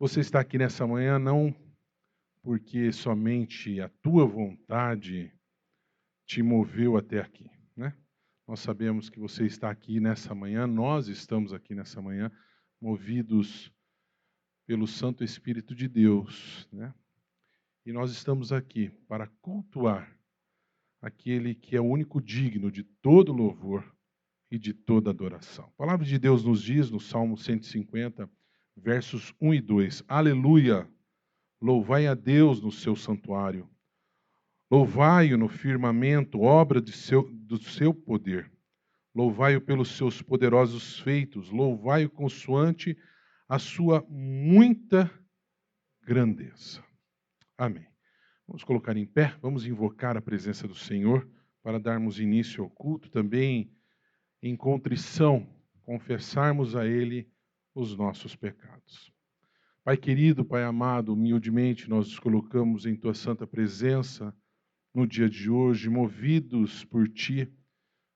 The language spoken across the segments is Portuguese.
Você está aqui nessa manhã não porque somente a tua vontade te moveu até aqui, né? Nós sabemos que você está aqui nessa manhã, nós estamos aqui nessa manhã, movidos pelo Santo Espírito de Deus, né? E nós estamos aqui para cultuar aquele que é o único digno de todo louvor e de toda adoração. A palavra de Deus nos diz no Salmo 150, versos 1 e 2: Aleluia! Louvai a Deus no seu santuário. Louvai-o no firmamento, obra do seu poder. Louvai-o pelos seus poderosos feitos. Louvai-o consoante a sua muita grandeza. Amém. Vamos colocar em pé, vamos invocar a presença do Senhor para darmos início ao culto, também em contrição, confessarmos a Ele os nossos pecados. Pai querido, Pai amado, humildemente nós nos colocamos em Tua santa presença no dia de hoje, movidos por Ti,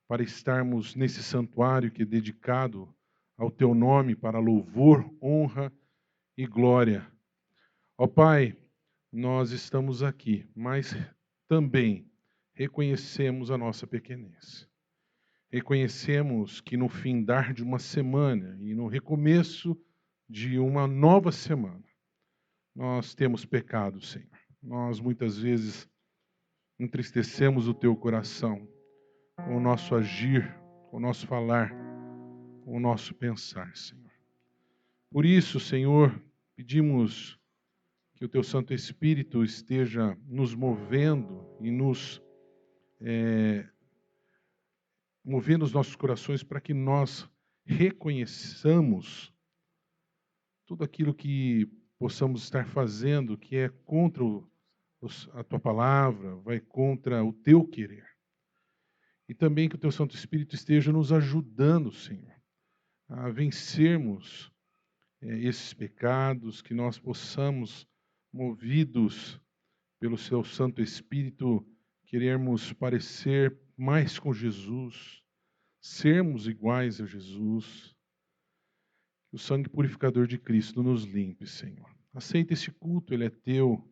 para estarmos nesse santuário que é dedicado ao Teu nome, para louvor, honra e glória. Ó Pai, nós estamos aqui, mas também reconhecemos a nossa pequenez. Reconhecemos que no findar de uma semana e no recomeço de uma nova semana, nós temos pecado, Senhor. Nós muitas vezes entristecemos o Teu coração com o nosso agir, com o nosso falar, com o nosso pensar, Senhor. Por isso, Senhor, pedimos que o Teu Santo Espírito esteja nos movendo e nos movendo os nossos corações para que nós reconheçamos tudo aquilo que possamos estar fazendo que é contra a Tua palavra, vai contra o Teu querer. E também que o Teu Santo Espírito esteja nos ajudando, Senhor, a vencermos esses pecados, que nós possamos, movidos pelo Seu Santo Espírito, querermos parecer mais com Jesus, sermos iguais a Jesus. Que o sangue purificador de Cristo nos limpe, Senhor. Aceita esse culto, ele é Teu,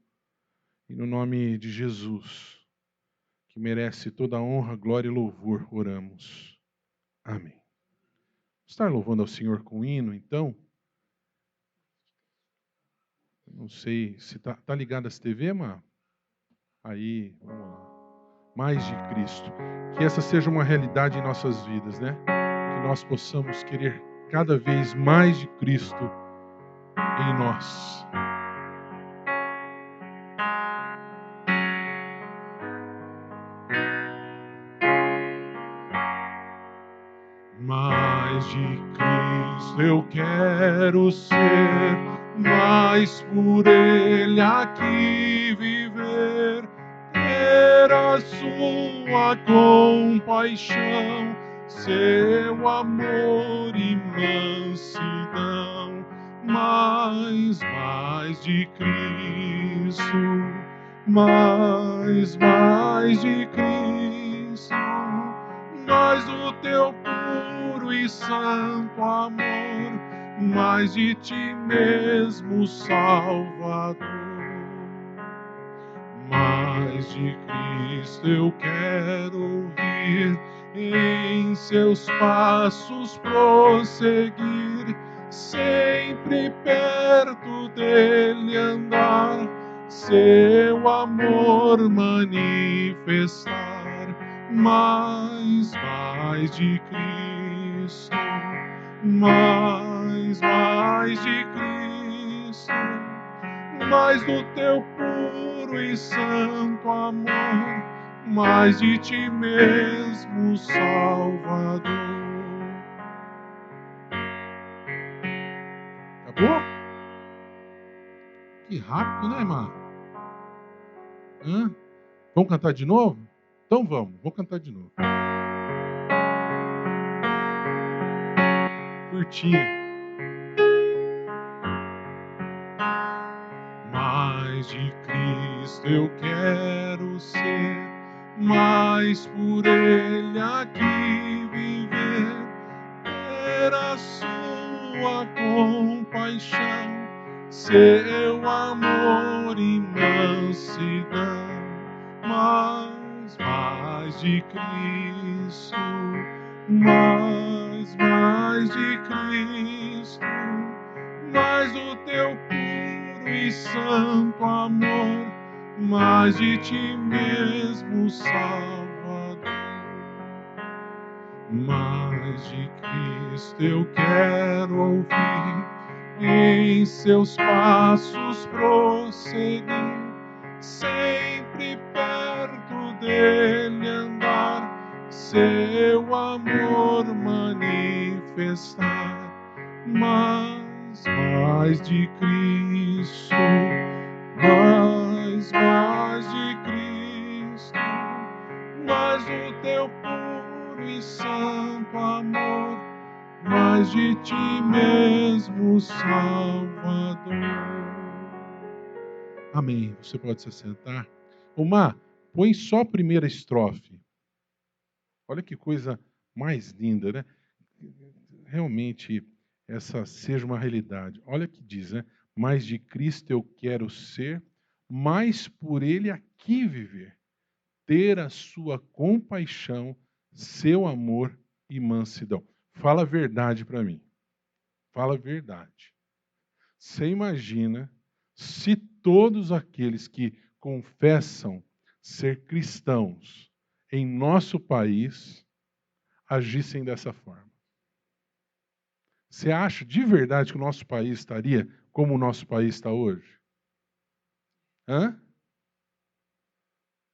e no nome de Jesus, que merece toda a honra, glória e louvor, oramos. Amém. Estar louvando ao Senhor com hino, então? Não sei se tá ligado essa TV, mas aí, vamos lá. Mais de Cristo. Que essa seja uma realidade em nossas vidas, né? Que nós possamos querer cada vez mais de Cristo em nós. Mais de Cristo eu quero ser, mais por Ele aqui viver, ter a sua compaixão, seu amor e mansidão. Mais de Cristo, mais de Cristo, mais do Teu puro e santo amor, mais de Ti mesmo, Salvador. Mais de Cristo eu quero ouvir, em Seus passos prosseguir, sempre perto dEle andar, seu amor manifestar. Mais de Cristo, mais de Cristo, mais do Teu puro e santo amor, mais de Ti mesmo, Salvador. Acabou? Que rápido, né, irmã? Vamos cantar de novo? Então vamos cantar de novo. Curtinho. Mais de Cristo eu quero ser, mais por Ele aqui viver, ter a sua compaixão, seu amor e mansidão, mais de Cristo, mais de Cristo, mais do teu puro e santo amor, mais de ti mesmo, Salvador. Mais de Cristo eu quero ouvir, em seus passos prosseguir, sempre perto dele andar, seu amor manifestar. Mais de Cristo, mais de Cristo, mais do teu puro e santo amor, mais de ti mesmo, Salvador. Amém. Você pode se sentar. Omar, põe só a primeira estrofe. Olha que coisa mais linda, né? Realmente, essa seja uma realidade. Olha que diz, né? Mais de Cristo eu quero ser, mais por Ele aqui viver, ter a sua compaixão, seu amor e mansidão. Fala a verdade para mim. Fala a verdade. Você imagina se todos aqueles que confessam ser cristãos em nosso país agissem dessa forma? Você acha de verdade que o nosso país estaria como o nosso país está hoje? Hã?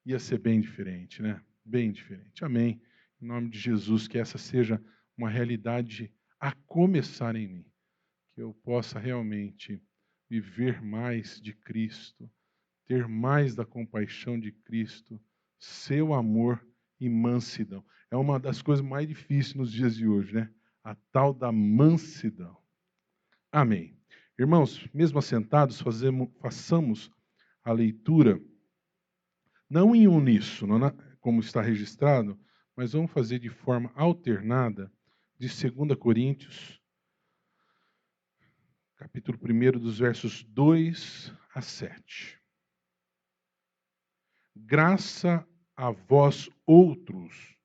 Ia ser bem diferente, né? Bem diferente. Amém. Em nome de Jesus, que essa seja uma realidade a começar em mim. Que eu possa realmente viver mais de Cristo, ter mais da compaixão de Cristo, seu amor e mansidão. É uma das coisas mais difíceis nos dias de hoje, né? A tal da mansidão. Amém. Irmãos, mesmo assentados, façamos a leitura, não em uníssono, como está registrado, mas vamos fazer de forma alternada, de 2 Coríntios, capítulo 1, dos versos 2 a 7. Graça a vós outros,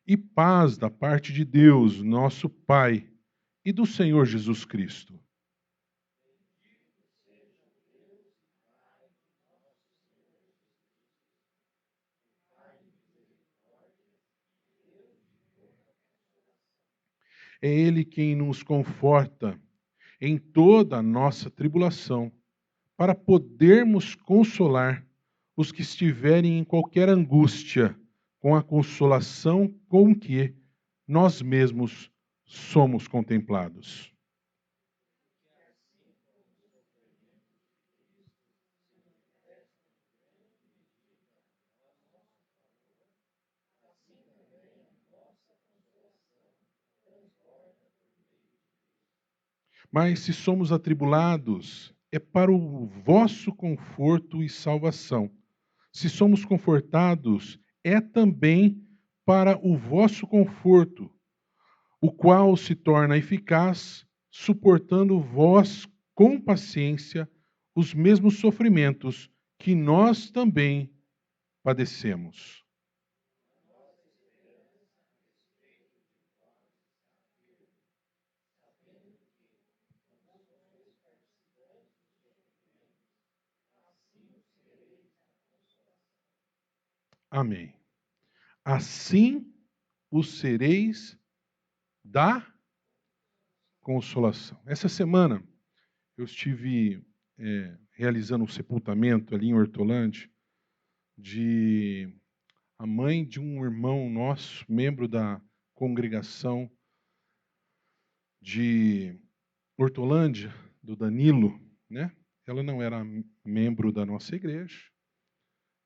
e paz da parte de Deus, nosso Pai, e do Senhor Jesus Cristo. É Ele quem nos conforta em toda a nossa tribulação, para podermos consolar os que estiverem em qualquer angústia, com a consolação com que nós mesmos somos contemplados. Mas se somos atribulados, é para o vosso conforto e salvação. Se somos confortados, é também para o vosso conforto, o qual se torna eficaz, suportando vós com paciência os mesmos sofrimentos que nós também padecemos. Amém. Assim os sereis da consolação. Essa semana eu estive realizando um sepultamento ali em Hortolândia de a mãe de um irmão nosso, membro da congregação de Hortolândia, do Danilo, né? Ela não era membro da nossa igreja,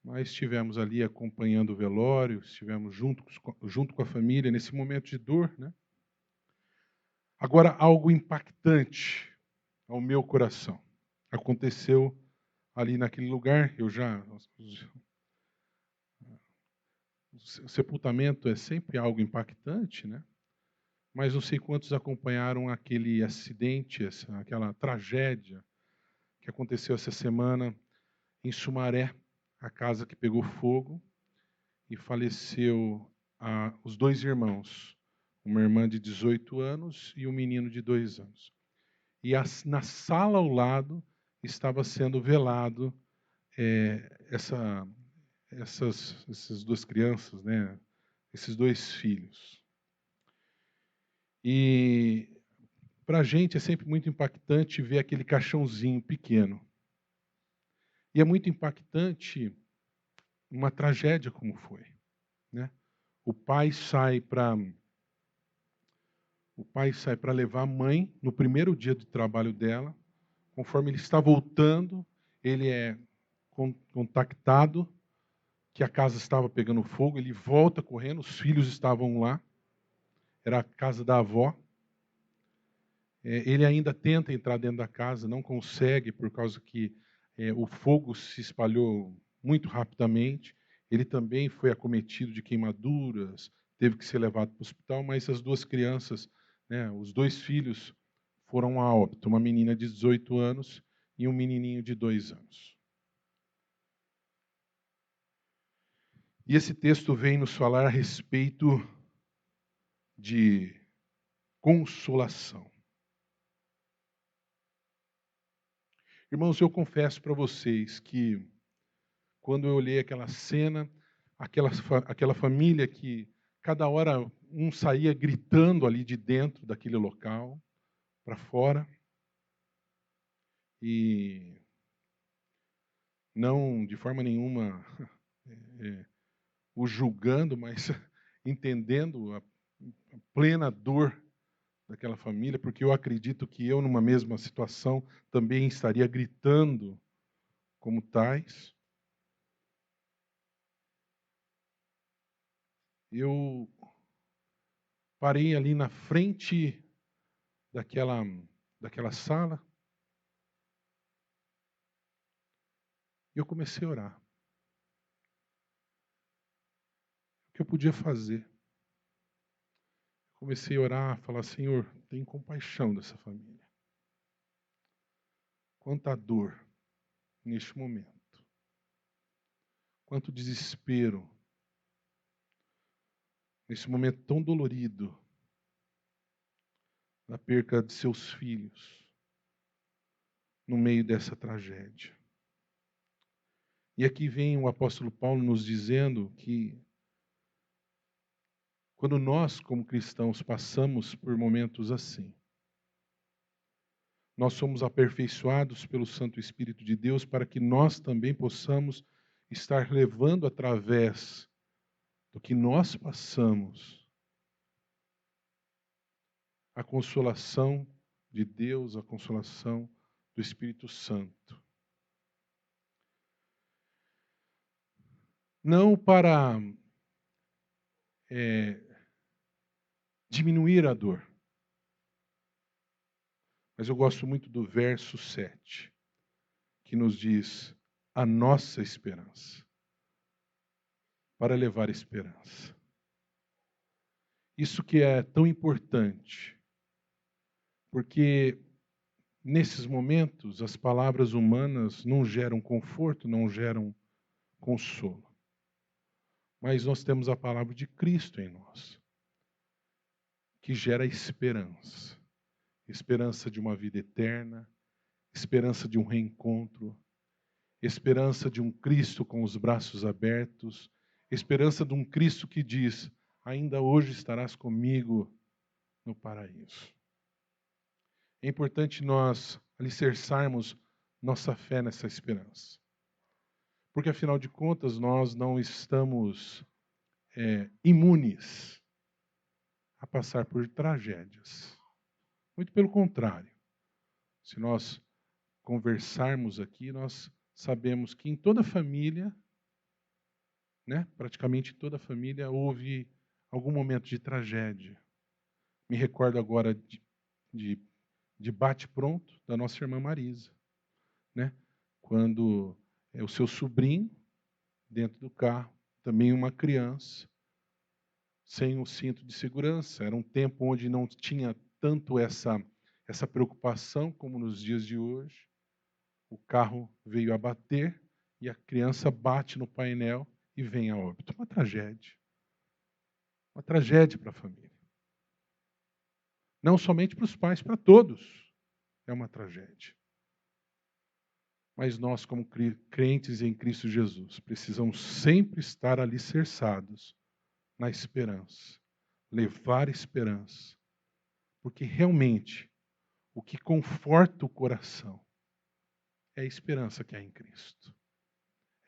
mas estivemos ali acompanhando o velório, estivemos junto com a família nesse momento de dor, né? Agora, algo impactante ao meu coração aconteceu ali naquele lugar. O sepultamento é sempre algo impactante, né? Mas não sei quantos acompanharam aquele acidente, aquela tragédia que aconteceu essa semana em Sumaré, a casa que pegou fogo e faleceu os dois irmãos, uma irmã de 18 anos e um menino de 2 anos. E na sala ao lado estava sendo velado essas duas crianças, né? Esses dois filhos. E para a gente é sempre muito impactante ver aquele caixãozinho pequeno. E é muito impactante uma tragédia como foi, né? O pai sai para levar a mãe no primeiro dia de trabalho dela. Conforme ele está voltando, ele é contactado que a casa estava pegando fogo. Ele volta correndo, os filhos estavam lá. Era a casa da avó. Ele ainda tenta entrar dentro da casa, não consegue, por causa que o fogo se espalhou muito rapidamente. Ele também foi acometido de queimaduras, teve que ser levado para o hospital, mas as duas crianças, né, os dois filhos, foram a óbito, uma menina de 18 anos e um menininho de 2 anos. E esse texto vem nos falar a respeito de consolação. Irmãos, eu confesso para vocês que quando eu olhei aquela cena, aquela família que cada hora um saía gritando ali de dentro daquele local, para fora, e não de forma nenhuma o julgando, mas entendendo a plena dor daquela família, porque eu acredito que eu, numa mesma situação, também estaria gritando como tais. Eu parei ali na frente daquela sala e eu comecei a orar. O que eu podia fazer? Comecei a orar, a falar: Senhor, tem compaixão dessa família. Quanta dor neste momento. Quanto desespero nesse momento tão dolorido da perca de seus filhos no meio dessa tragédia. E aqui vem o apóstolo Paulo nos dizendo que quando nós, como cristãos, passamos por momentos assim, nós somos aperfeiçoados pelo Santo Espírito de Deus para que nós também possamos estar levando através do que nós passamos a consolação de Deus, a consolação do Espírito Santo. Não para diminuir a dor. Mas eu gosto muito do verso 7, que nos diz a nossa esperança, para levar esperança. Isso que é tão importante, porque nesses momentos as palavras humanas não geram conforto, não geram consolo. Mas nós temos a palavra de Cristo em nós, que gera esperança. Esperança de uma vida eterna, esperança de um reencontro, esperança de um Cristo com os braços abertos, esperança de um Cristo que diz: ainda hoje estarás comigo no paraíso. É importante nós alicerçarmos nossa fé nessa esperança. Porque, afinal de contas, nós não estamos imunes a passar por tragédias. Muito pelo contrário. Se nós conversarmos aqui, nós sabemos que em toda família, né, praticamente toda família, houve algum momento de tragédia. Me recordo agora de bate-pronto da nossa irmã Marisa, né? Quando o seu sobrinho, dentro do carro, também uma criança, sem o cinto de segurança. Era um tempo onde não tinha tanto essa preocupação como nos dias de hoje. o carro veio a bater e a criança bate no painel e vem a óbito. Uma tragédia. Uma tragédia para a família. Não somente para os pais, para todos. É uma tragédia. Mas nós, como crentes em Cristo Jesus, precisamos sempre estar alicerçados na esperança. Levar esperança. Porque realmente, o que conforta o coração é a esperança que há em Cristo.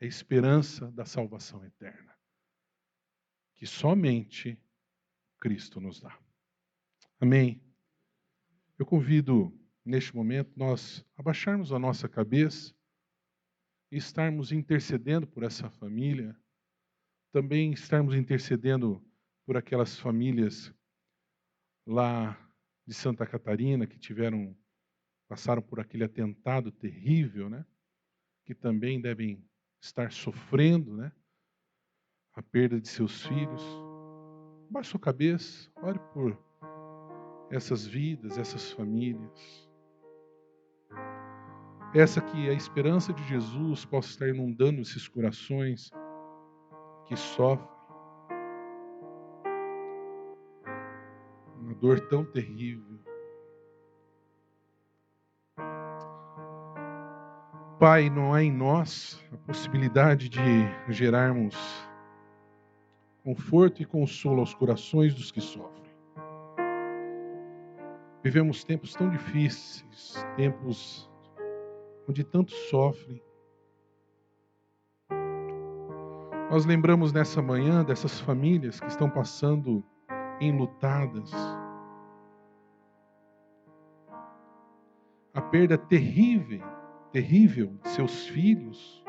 É a esperança da salvação eterna. Que somente Cristo nos dá. Amém? Eu convido, neste momento, nós abaixarmos a nossa cabeça e estarmos intercedendo por essa família, também estarmos intercedendo por aquelas famílias lá de Santa Catarina que passaram por aquele atentado terrível, né? Que também devem estar sofrendo, né? A perda de seus filhos. Baixe sua cabeça, ore por essas vidas, essas famílias. Peça que a esperança de Jesus possa estar inundando esses corações que sofrem uma dor tão terrível. Pai, não há em nós a possibilidade de gerarmos conforto e consolo aos corações dos que sofrem. Vivemos tempos tão difíceis, tempos onde tantos sofrem. Nós lembramos nessa manhã dessas famílias que estão passando enlutadas. A perda terrível de seus filhos.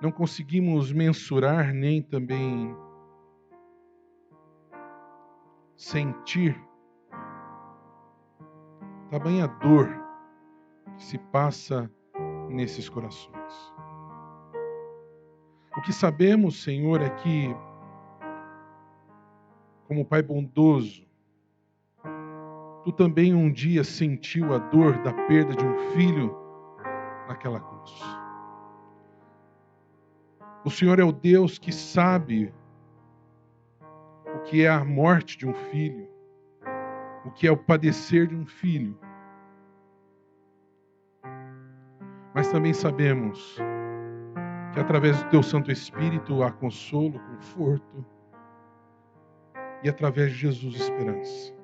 Não conseguimos mensurar nem também sentir tamanha dor que se passa nesses corações. O que sabemos, Senhor, é que, como Pai bondoso, Tu também um dia sentiu a dor da perda de um filho naquela cruz. O Senhor é o Deus que sabe o que é a morte de um filho, o que é o padecer de um filho. Mas também sabemos que através do Teu Santo Espírito há consolo, conforto e através de Jesus esperança.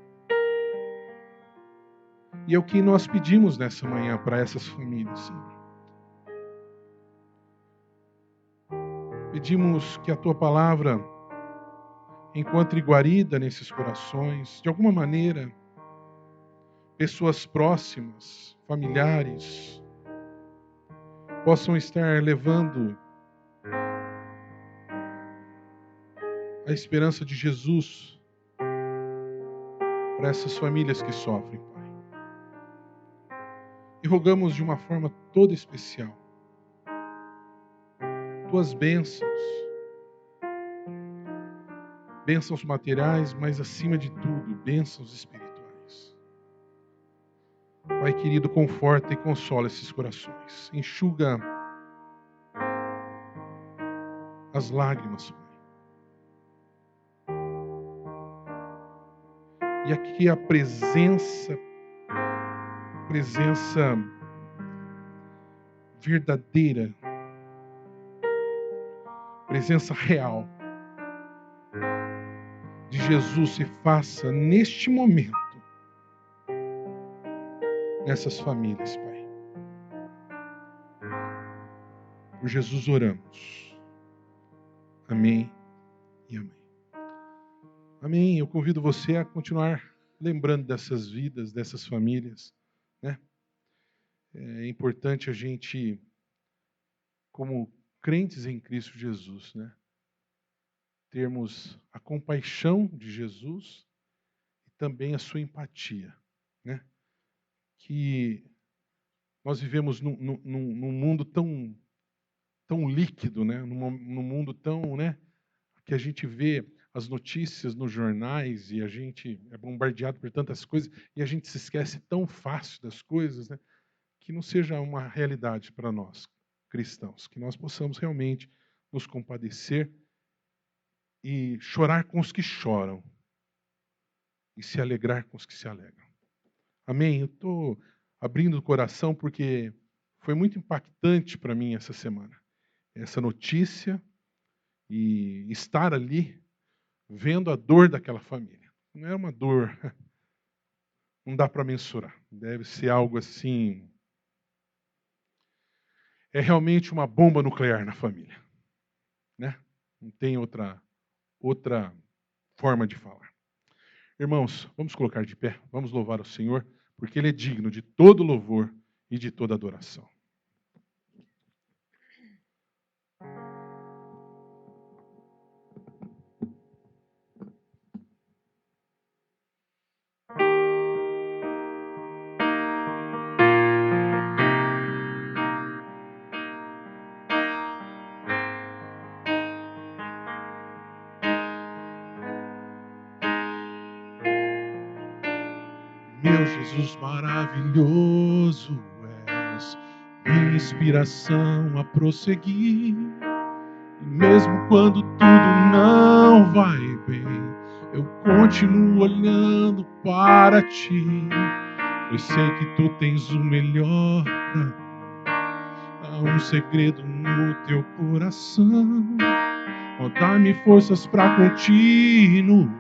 E é o que nós pedimos nessa manhã para essas famílias, Senhor. Pedimos que a Tua palavra encontre guarida nesses corações, de alguma maneira, pessoas próximas, familiares, possam estar levando a esperança de Jesus para essas famílias que sofrem, Pai. E rogamos de uma forma toda especial Tuas bênçãos, bênçãos materiais, mas acima de tudo, bênçãos espirituais. Pai querido, conforta e consola esses corações. Enxuga as lágrimas, Pai. E aqui a presença verdadeira, presença real de Jesus se faça neste momento nessas famílias, Pai. Por Jesus oramos. Amém e amém. Amém. Eu convido você a continuar lembrando dessas vidas, dessas famílias, né? É importante a gente, como crentes em Cristo Jesus, né, termos a compaixão de Jesus e também a sua empatia, né? Que nós vivemos num mundo tão líquido, né? Num mundo tão, né, que a gente vê as notícias nos jornais e a gente é bombardeado por tantas coisas e a gente se esquece tão fácil das coisas, né? Que não seja uma realidade para nós, cristãos, que nós possamos realmente nos compadecer e chorar com os que choram e se alegrar com os que se alegram. Amém? Eu estou abrindo o coração porque foi muito impactante para mim essa semana. Essa notícia e estar ali vendo a dor daquela família. Não é uma dor, não dá para mensurar. Deve ser algo assim. É realmente uma bomba nuclear na família, né? Não tem outra forma de falar. Irmãos, vamos colocar de pé, vamos louvar o Senhor, porque Ele é digno de todo louvor e de toda adoração. Meu Jesus maravilhoso és, minha inspiração a prosseguir. E mesmo quando tudo não vai bem, eu continuo olhando para ti. Eu sei que tu tens o melhor pra mim. Há um segredo no teu coração. Oh, dá-me forças para continuar,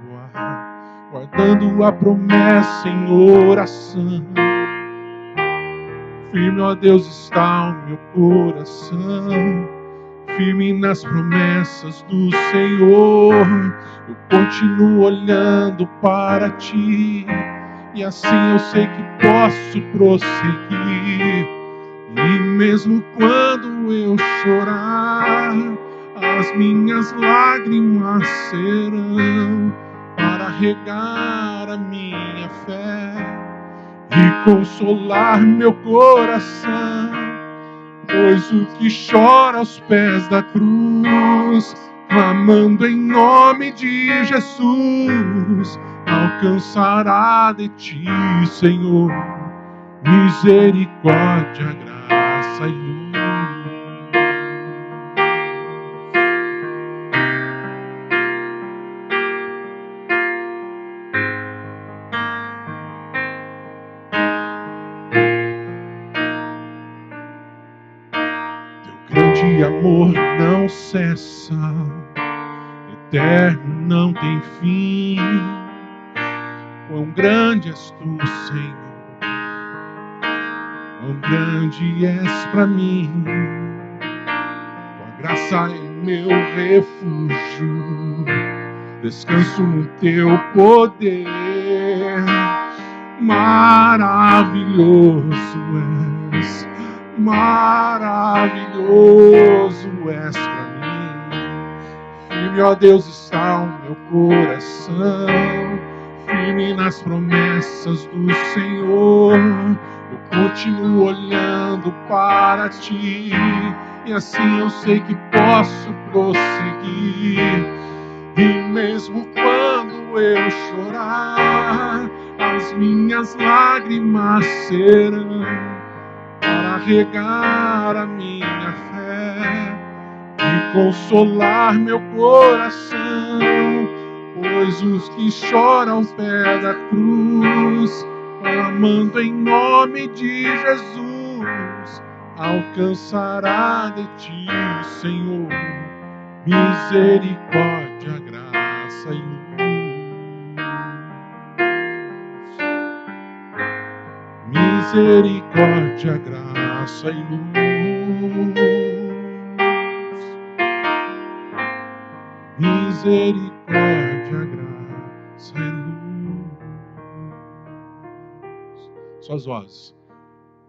guardando a promessa em oração. Firme, ó Deus, está o meu coração, firme nas promessas do Senhor. Eu continuo olhando para ti, e assim eu sei que posso prosseguir. E mesmo quando eu chorar, as minhas lágrimas serão para regar a minha fé e consolar meu coração. Pois o que chora aos pés da cruz, clamando em nome de Jesus, alcançará de ti, Senhor, misericórdia, graça e luz. Teu grande amor não cessa, eterno não tem fim. Quão grande és tu, Senhor, quão grande és pra mim. Tua graça é meu refúgio, descanso no teu poder. Maravilhoso és, maravilhoso és pra mim. Firme, ó Deus, está o meu coração, firme nas promessas do Senhor. Eu continuo olhando para ti, e assim eu sei que posso prosseguir. E mesmo quando eu chorar, as minhas lágrimas serão para regar a minha fé e consolar meu coração. Pois os que choram ao pé da cruz, clamando em nome de Jesus, alcançará de ti, Senhor, misericórdia, graça e luz. Misericórdia, graça e luz. Misericórdia, graça e luz. Suas vozes.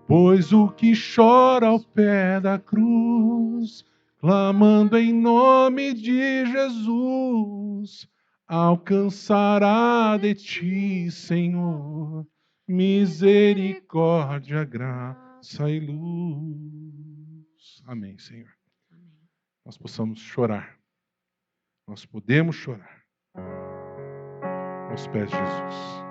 Pois o que chora ao pé da cruz, clamando em nome de Jesus, alcançará de ti, Senhor, misericórdia, graça e luz. Amém, Senhor. Nós possamos chorar. Nós podemos chorar. aos pés de Jesus.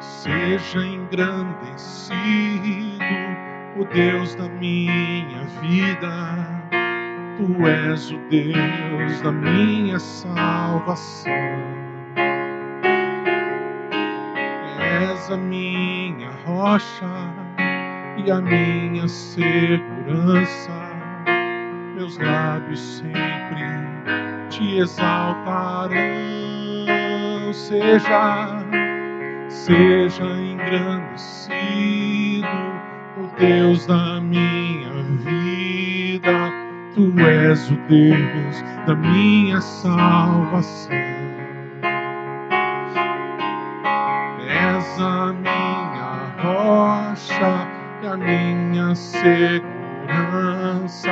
Seja engrandecido o Deus da minha vida. Tu és o Deus da minha salvação. És a minha rocha e a minha segurança. Meus lábios sempre te exaltarão. Seja engrandecido o Deus da minha vida. Tu és o Deus da minha salvação. És a minha rocha e a minha segurança.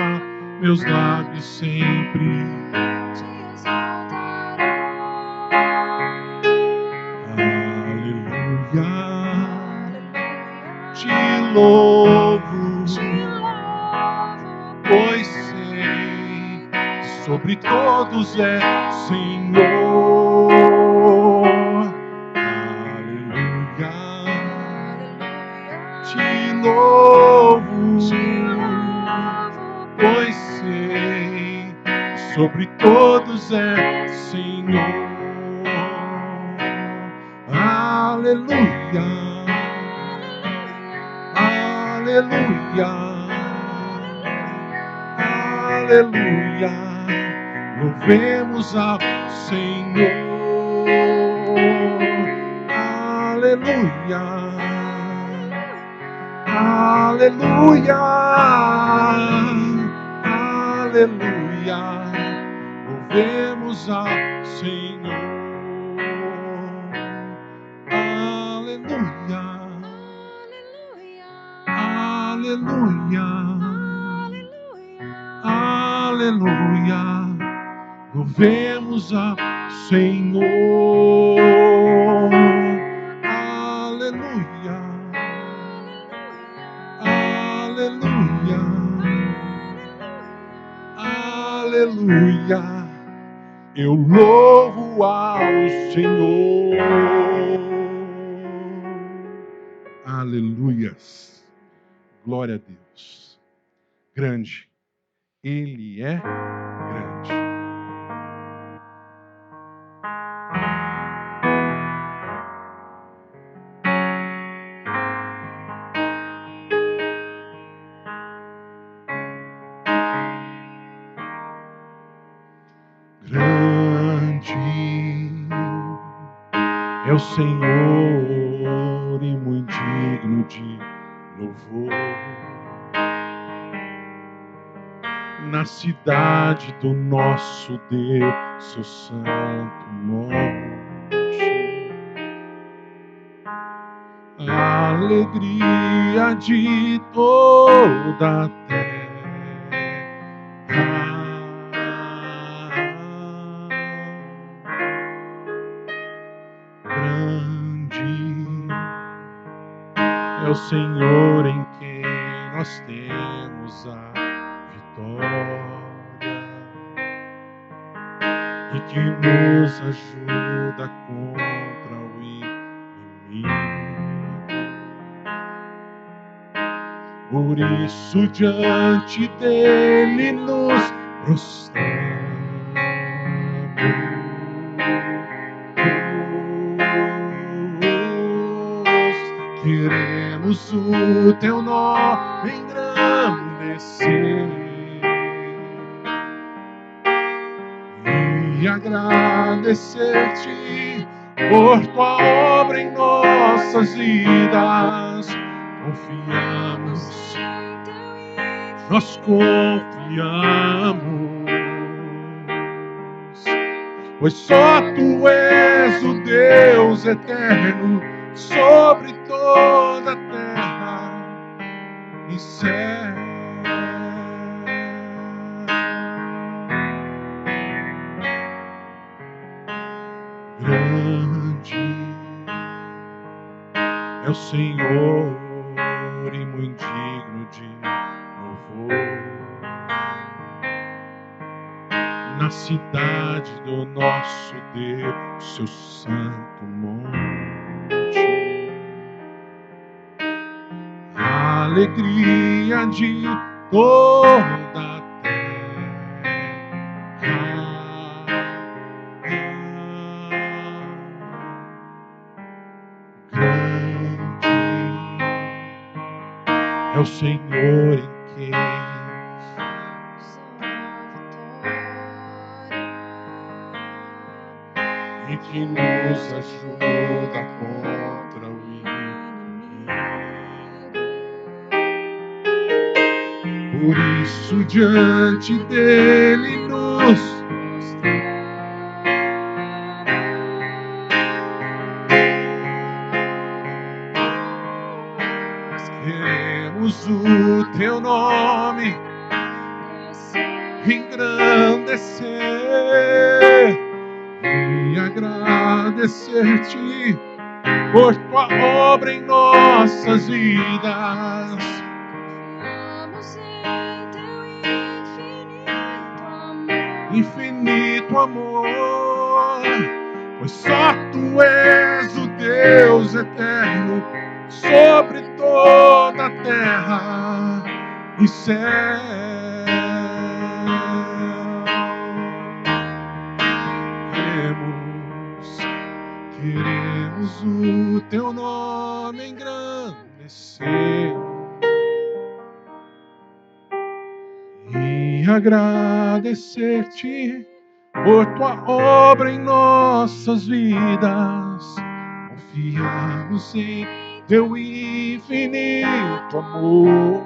Meus lábios sempre te exaltarão. Te louvo, pois sei que sobre todos é Senhor. Aleluia, te louvo, pois sei que sobre todos é Senhor. Aleluia, aleluia, aleluia, louvemos ao Senhor. Aleluia, aleluia, aleluia, louvemos ao Senhor. Aleluia, aleluia, aleluia, louvemos ao Senhor. Aleluia, aleluia, aleluia, eu louvo ao Senhor. Aleluias. Glória a Deus. Grande. Ele é grande. Grande é o Senhor e muito digno de louvor. Na cidade do nosso Deus, seu santo monte, a alegria de toda a terra. Grande é o Senhor em quem nós temos a vitória e que nos ajuda contra o inimigo. Por isso diante dele nos prostramos. Queremos o teu nome engrandecer e agradecer-te por tua obra em nossas vidas. Confiamos, nós confiamos, pois só tu és o Deus eterno sobre toda a terra e céu. Grande é o o Senhor e muito digno de louvor. Na cidade do nosso Deus, seu santo monte, a alegria de toda a é o Senhor em quem e que nos ajuda contra o inimigo. Por isso diante dele nos queremos o teu nome engrandecer e agradecer-te por tua obra em nossas vidas. Confiamos em teu infinito amor, pois só tu és o Deus eterno sobre toda a terra e céu. Queremos o teu nome engrandecer e agradecer-te por tua obra em nossas vidas. Confiamos em teu infinito amor,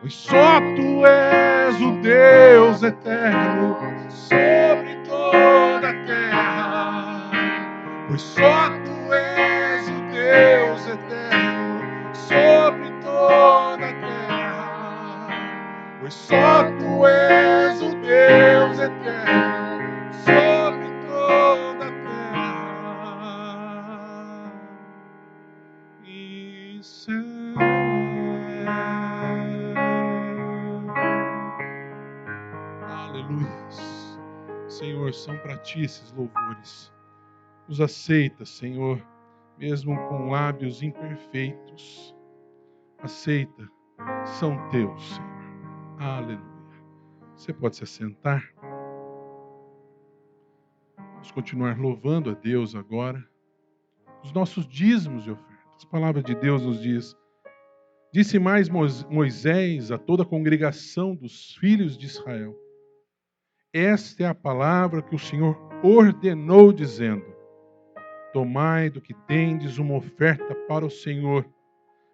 pois só tu és o Deus eterno sobre toda a terra, pois só tu és o Deus eterno sobre toda a terra, pois só tu és o Deus eterno sobre toda a terra e céu. Aleluias. Senhor, são para ti esses louvores. Os aceita, Senhor, mesmo com lábios imperfeitos. Aceita, são teus, Senhor. Aleluia. Você pode se assentar. Vamos continuar louvando a Deus agora. Os nossos dízimos e ofertas. A palavra de Deus nos diz: disse mais Moisés a toda a congregação dos filhos de Israel: esta é a palavra que o Senhor ordenou, dizendo: tomai do que tendes uma oferta para o Senhor,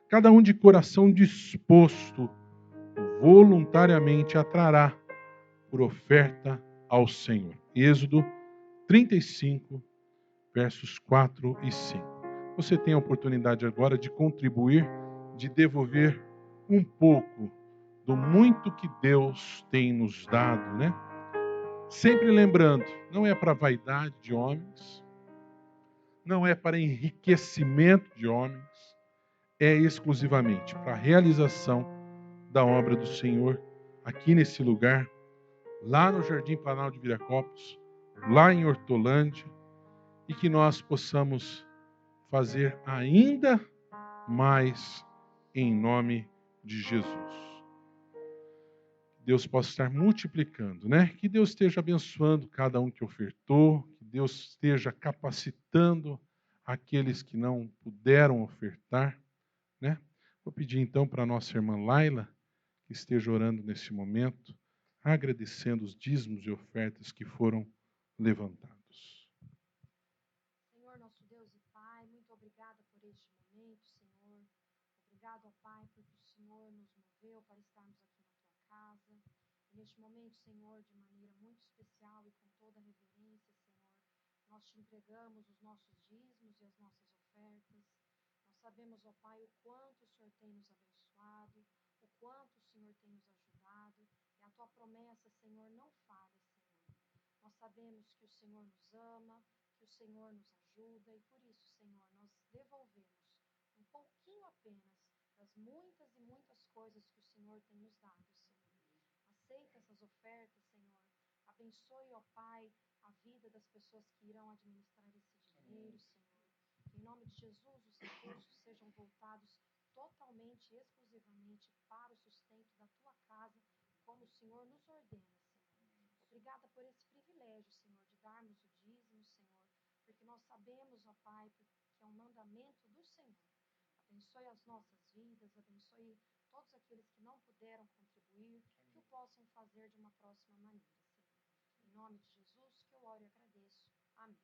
cada um de coração disposto, voluntariamente a trará por oferta ao Senhor. Êxodo 35, versos 4 e 5. Você tem a oportunidade agora de contribuir, de devolver um pouco do muito que Deus tem nos dado, né? Sempre lembrando, não é para vaidade de homens, não é para enriquecimento de homens, é exclusivamente para a realização da obra do Senhor aqui nesse lugar, lá no Jardim Planalto de Viracopos, lá em Hortolândia, e que nós possamos fazer ainda mais em nome de Jesus. Deus possa estar multiplicando, né? Que Deus esteja abençoando cada um que ofertou, que Deus esteja capacitando aqueles que não puderam ofertar, né? Vou pedir então para a nossa irmã Laila, que esteja orando nesse momento, agradecendo os dízimos e ofertas que foram levantados. Senhor, nosso Deus e Pai, muito obrigada por este momento, Senhor. Obrigado, ó Pai, porque o Senhor nos moveu para estarmos aqui na Tua casa. E neste momento, Senhor, de maneira muito especial e com toda reverência, Senhor, nós Te entregamos os nossos dízimos e as nossas ofertas. Nós sabemos, ó Pai, o quanto o Senhor tem nos abençoado, o quanto o Senhor tem nos ajudado. E a Tua promessa, Senhor, não falha, Senhor. Nós sabemos que o Senhor nos ama, que o Senhor nos ajuda. ajuda e por isso, Senhor, nós devolvemos um pouquinho apenas das muitas e muitas coisas que o Senhor tem nos dado, Senhor. Aceita essas ofertas, Senhor. Abençoe, ó Pai, a vida das pessoas que irão administrar esse dinheiro, Senhor. Que em nome de Jesus os recursos sejam voltados totalmente e exclusivamente para o sustento da tua casa, como o Senhor nos ordena, Senhor. Obrigada por esse privilégio, Senhor, de darmos o dízimo, Senhor, porque nós sabemos, ó Pai, que é um mandamento do Senhor. Abençoe as nossas vidas, abençoe todos aqueles que não puderam contribuir, que o possam fazer de uma próxima maneira, Senhor. Em nome de Jesus, que eu oro e agradeço. Amém.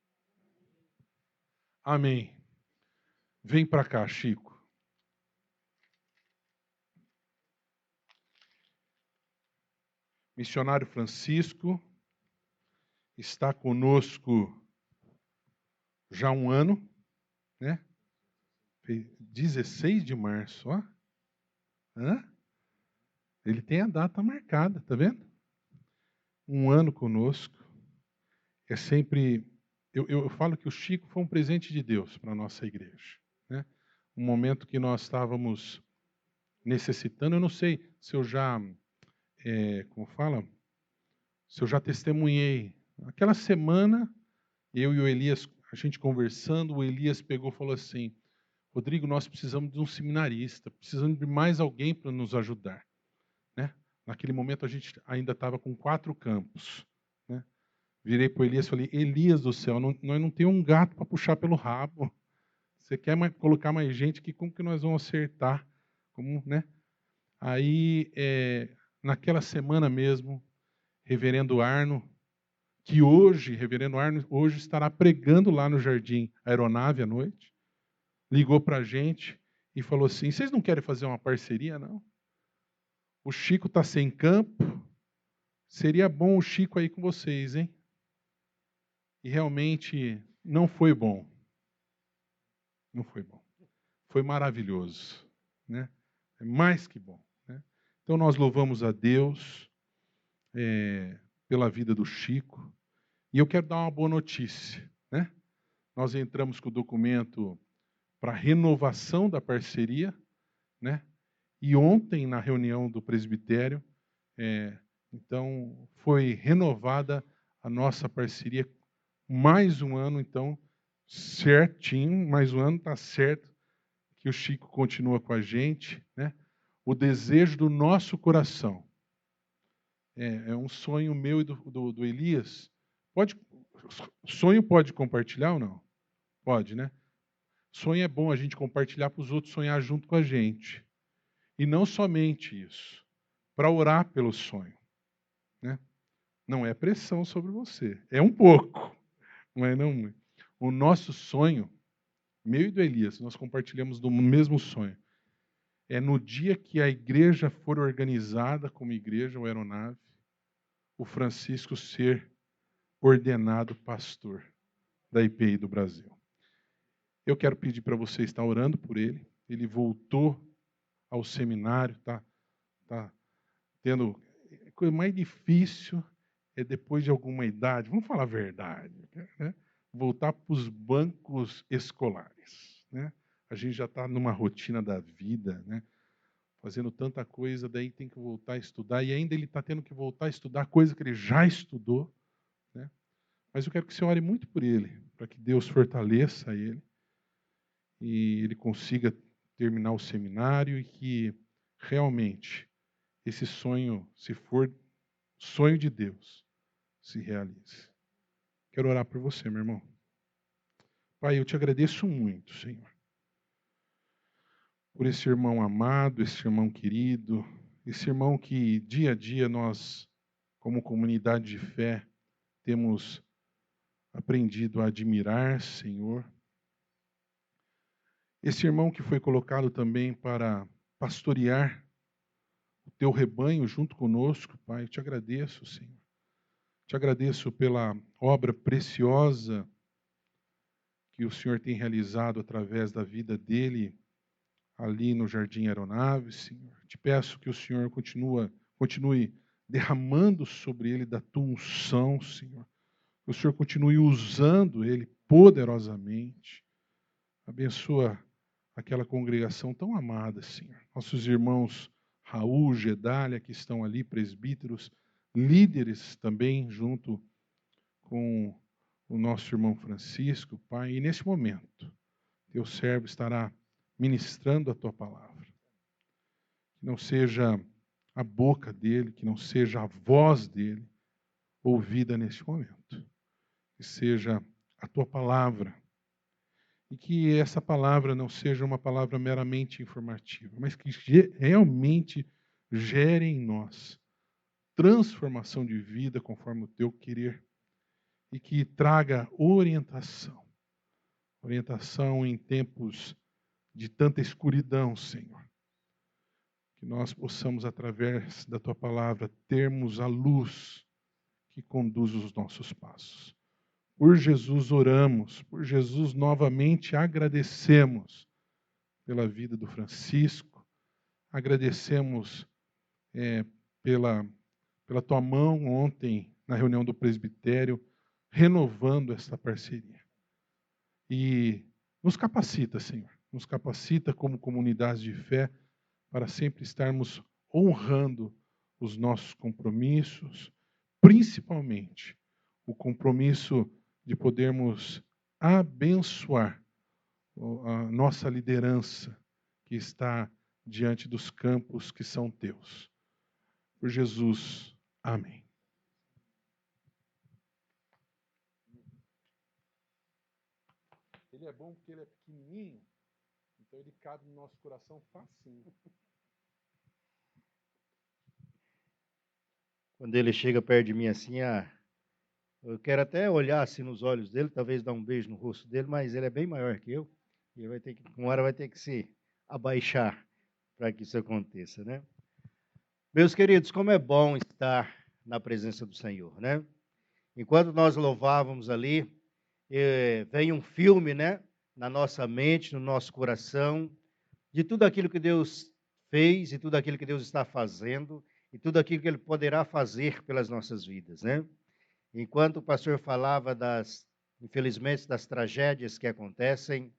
Amém. Vem para cá, Chico. Missionário Francisco está conosco já há um ano, né? 16 de março, ó. Ele tem a data marcada, tá vendo? Um ano conosco. É sempre... Eu falo que o Chico foi um presente de Deus para a nossa igreja, né? Um momento que nós estávamos necessitando, eu não sei se eu já... como fala? Se eu já testemunhei. Aquela semana, eu e o Elias, a gente conversando, o Elias pegou e falou assim: Rodrigo, nós precisamos de um seminarista, precisamos de mais alguém para nos ajudar, né? Naquele momento a gente ainda estava com 4 campos, né? Virei para o Elias e falei: Elias do céu, nós não temos um gato para puxar pelo rabo. Você quer colocar mais gente aqui, como que nós vamos acertar? Como, né? Aí, naquela semana mesmo, reverendo Arno, que hoje, reverendo Arno, hoje estará pregando lá no Jardim Aeronave à noite, ligou para a gente e falou assim: vocês não querem fazer uma parceria, não? O Chico está sem campo, seria bom o Chico aí com vocês, hein? E realmente não foi bom. Não foi bom. Foi maravilhoso, né? É mais que bom, né? Então nós louvamos a Deus pela vida do Chico. E eu quero dar uma boa notícia, né? Nós entramos com o documento para renovação da parceria, né? E ontem, na reunião do presbitério, então foi renovada a nossa parceria. Mais um ano, então, certinho, mais um ano, está certo que o Chico continua com a gente, né? O desejo do nosso coração. É um sonho meu e do Elias. Sonho pode compartilhar ou não? Pode, né? Sonho é bom a gente compartilhar para os outros sonhar junto com a gente. E não somente isso, para orar pelo sonho, né? Não é pressão sobre você, é um pouco, mas não muito. O nosso sonho, meu e do Elias, nós compartilhamos do mesmo sonho. É no dia que a igreja for organizada como igreja ou aeronave, o Francisco ser ordenado pastor da IPI do Brasil. Eu quero pedir para você estar orando por ele. Ele voltou ao seminário, tá tendo... A coisa mais difícil é depois de alguma idade, vamos falar a verdade, né? Voltar para os bancos escolares, né? A gente já está numa rotina da vida, né? Fazendo tanta coisa, daí tem que voltar a estudar, e ainda ele está tendo que voltar a estudar coisa que ele já estudou, né? Mas eu quero que você ore muito por ele, para que Deus fortaleça ele, e ele consiga terminar o seminário, e que realmente esse sonho, se for sonho de Deus, se realize. Quero orar por você, meu irmão. Pai, eu te agradeço muito, Senhor, por esse irmão amado, esse irmão querido, esse irmão que dia a dia nós, como comunidade de fé, temos aprendido a admirar, Senhor. Esse irmão que foi colocado também para pastorear o teu rebanho junto conosco, Pai, eu te agradeço, Senhor. Te agradeço pela obra preciosa que o Senhor tem realizado através da vida dele ali no Jardim Aeronave, Senhor. Te peço que o Senhor continue derramando sobre ele da tua unção, Senhor, Que o Senhor continue usando ele poderosamente. Abençoa aquela congregação tão amada, Senhor. Nossos irmãos Raul, Gedália, que estão ali, presbíteros, líderes também, junto com o nosso irmão Francisco, Pai. E nesse momento, teu servo estará ministrando a tua palavra. Que não seja a boca dele, que não seja a voz dele ouvida neste momento. Que seja a tua palavra. E que essa palavra não seja uma palavra meramente informativa, mas que realmente gere em nós transformação de vida conforme o teu querer e que traga orientação. Orientação em tempos de tanta escuridão, Senhor. Que nós possamos, através da tua palavra, termos a luz que conduz os nossos passos. Por Jesus oramos, por Jesus novamente agradecemos pela vida do Francisco, agradecemos pela tua mão ontem na reunião do presbitério, renovando essa parceria. E nos capacita, Senhor, nos capacita como comunidade de fé para sempre estarmos honrando os nossos compromissos, principalmente o compromisso de podermos abençoar a nossa liderança que está diante dos campos que são teus. Por Jesus, amém. Ele é bom porque ele é pequenininho, então ele cabe no nosso coração facinho. Quando ele chega perto de mim assim, eu quero até olhar assim nos olhos dele, talvez dar um beijo no rosto dele, mas ele é bem maior que eu. E ele uma hora vai ter que se abaixar para que isso aconteça, né? Meus queridos, como é bom estar na presença do Senhor, né? Enquanto nós louvávamos ali, vem um filme, né? Na nossa mente, no nosso coração, de tudo aquilo que Deus fez e tudo aquilo que Deus está fazendo e tudo aquilo que Ele poderá fazer pelas nossas vidas, né? Enquanto o pastor falava infelizmente, das tragédias que acontecem,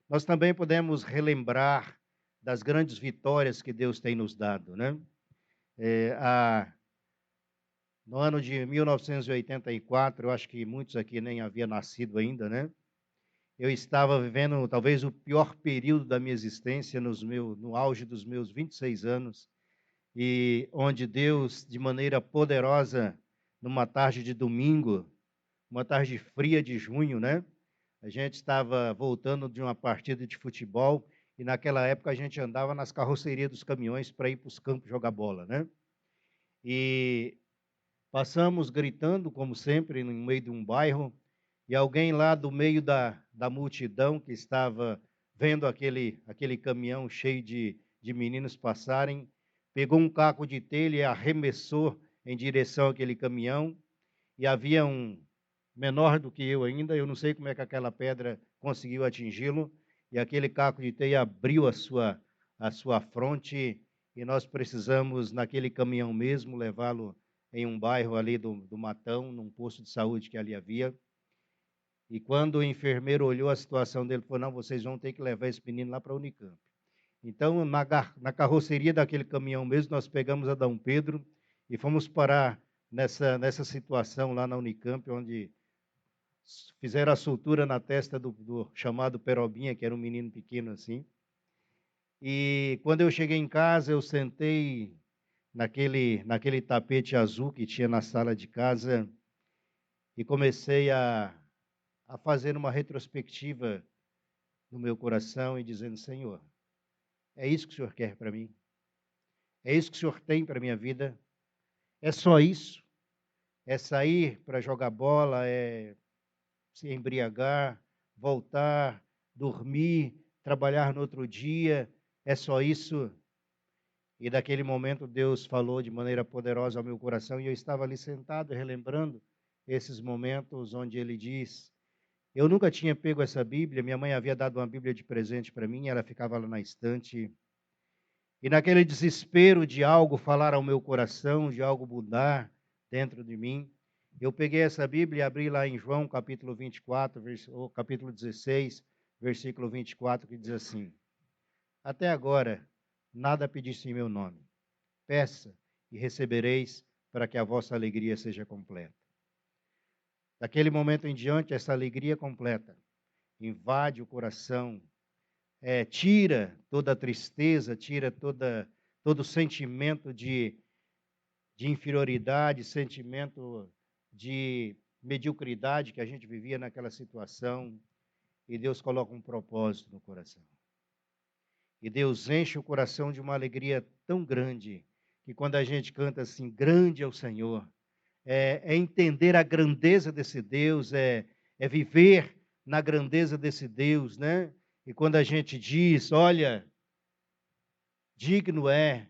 nós também podemos relembrar das grandes vitórias que Deus tem nos dado, né? No ano de 1984, eu acho que muitos aqui nem haviam nascido ainda, né? Eu estava vivendo talvez o pior período da minha existência, no auge dos meus 26 anos, e onde Deus, de maneira poderosa, numa tarde de domingo, uma tarde fria de junho, né? A gente estava voltando de uma partida de futebol e naquela época a gente andava nas carrocerias dos caminhões para ir para os campos jogar bola, né? E passamos gritando, como sempre, no meio de um bairro, e alguém lá do meio da multidão que estava vendo aquele caminhão cheio de meninos passarem, pegou um caco de telha e arremessou em direção àquele caminhão, e havia um menor do que eu ainda, eu não sei como é que aquela pedra conseguiu atingi-lo, e aquele caco de telha abriu a sua fronte, e nós precisamos, naquele caminhão mesmo, levá-lo em um bairro ali do Matão, num posto de saúde que ali havia. E quando o enfermeiro olhou a situação dele, falou, não, vocês vão ter que levar esse menino lá para a Unicamp. Então, na carroceria daquele caminhão mesmo, nós pegamos a Dom Pedro e fomos parar nessa situação lá na Unicamp, onde fizeram a sutura na testa do chamado Perobinha, que era um menino pequeno assim. E quando eu cheguei em casa, eu sentei naquele tapete azul que tinha na sala de casa e comecei a fazer uma retrospectiva no meu coração e dizendo, Senhor, é isso que o Senhor quer para mim? É isso que o Senhor tem para a minha vida? É só isso? É sair para jogar bola, é se embriagar, voltar, dormir, trabalhar no outro dia? É só isso? E daquele momento Deus falou de maneira poderosa ao meu coração e eu estava ali sentado relembrando esses momentos onde Ele diz, eu nunca tinha pego essa Bíblia, minha mãe havia dado uma Bíblia de presente para mim, ela ficava lá na estante. E naquele desespero de algo falar ao meu coração, de algo mudar dentro de mim, Eu peguei essa Bíblia e abri lá em João, capítulo 24, ou capítulo 16, versículo 24, que diz assim: Até agora, nada pediste em meu nome. Peça e recebereis, para que a vossa alegria seja completa. Daquele momento em diante, essa alegria completa invade o coração, tira toda a tristeza, tira todo o sentimento de inferioridade, sentimento de mediocridade que a gente vivia naquela situação, e Deus coloca um propósito no coração. E Deus enche o coração de uma alegria tão grande, que quando a gente canta assim, grande é o Senhor, é entender a grandeza desse Deus, é viver na grandeza desse Deus, né? E quando a gente diz, olha, digno é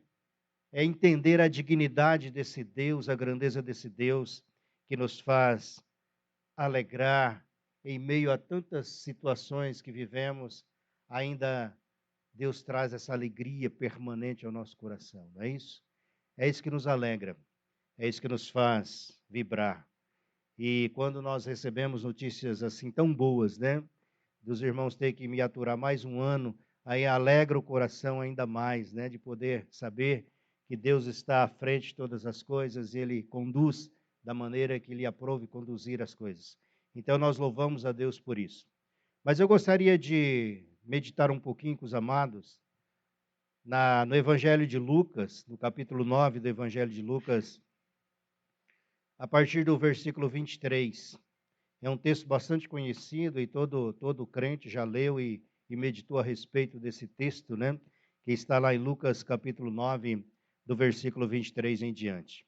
entender a dignidade desse Deus, a grandeza desse Deus, que nos faz alegrar em meio a tantas situações que vivemos, ainda Deus traz essa alegria permanente ao nosso coração, não é isso? É isso que nos alegra, é isso que nos faz vibrar. E quando nós recebemos notícias assim tão boas, né? Dos irmãos ter que me aturar mais um ano, aí alegra o coração ainda mais, né? De poder saber que Deus está à frente de todas as coisas e Ele conduz da maneira que lhe aprove conduzir as coisas. Então nós louvamos a Deus por isso. Mas eu gostaria de meditar um pouquinho com os amados no Evangelho de Lucas, no capítulo 9 do Evangelho de Lucas, a partir do versículo 23. É um texto bastante conhecido e todo crente já leu e meditou a respeito desse texto, né? Que está lá em Lucas capítulo 9, do versículo 23 em diante.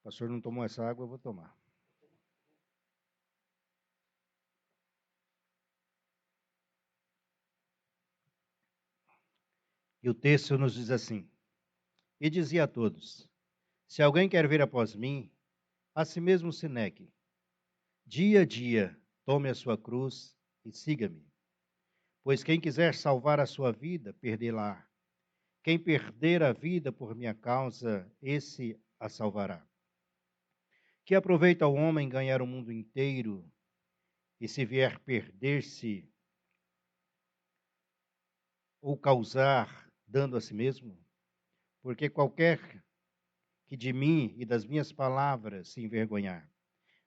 O pastor não tomou essa água, eu vou tomar. E o texto nos diz assim: E dizia a todos: Se alguém quer vir após mim, a si mesmo se negue. Dia a dia, tome a sua cruz e siga-me. Pois quem quiser salvar a sua vida, perdê-la. Quem perder a vida por minha causa, esse a salvará. Que aproveita o homem ganhar o mundo inteiro e se vier perder-se ou causar dano a si mesmo? Porque qualquer que de mim e das minhas palavras se envergonhar,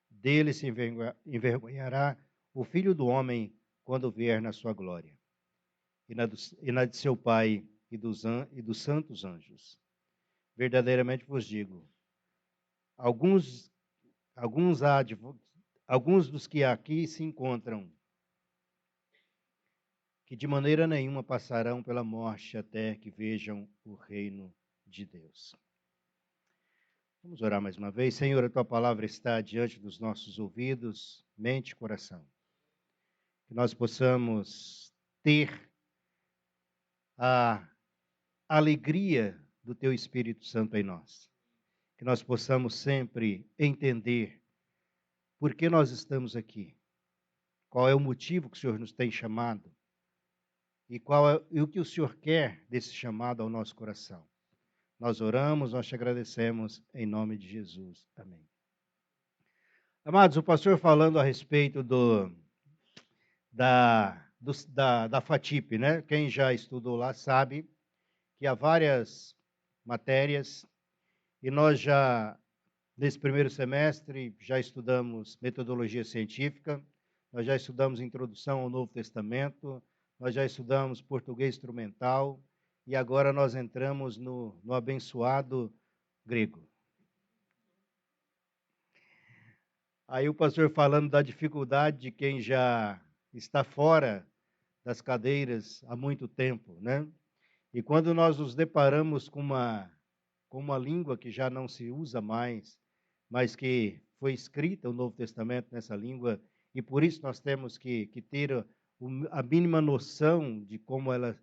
dele se envergonhará o Filho do Homem quando vier na sua glória, e na de seu Pai e dos santos anjos. Verdadeiramente vos digo, alguns, alguns dos que aqui se encontram, que de maneira nenhuma passarão pela morte até que vejam o reino de Deus. Vamos orar mais uma vez. Senhor, a tua palavra está diante dos nossos ouvidos, mente e coração. Que nós possamos ter a alegria do teu Espírito Santo em nós. Que nós possamos sempre entender por que nós estamos aqui. Qual é o motivo que o Senhor nos tem chamado? E o que o Senhor quer desse chamado ao nosso coração. Nós oramos, nós te agradecemos em nome de Jesus. Amém. Amados, o pastor falando a respeito da FATIP, né? Quem já estudou lá sabe que há várias matérias e nós já, nesse primeiro semestre, já estudamos metodologia científica, nós já estudamos introdução ao Novo Testamento, nós já estudamos português instrumental e agora nós entramos no abençoado grego. Aí o pastor falando da dificuldade de quem já está fora das cadeiras há muito tempo, né? E quando nós nos deparamos com uma língua que já não se usa mais, mas que foi escrita o Novo Testamento nessa língua, e por isso nós temos que ter a mínima noção de como ela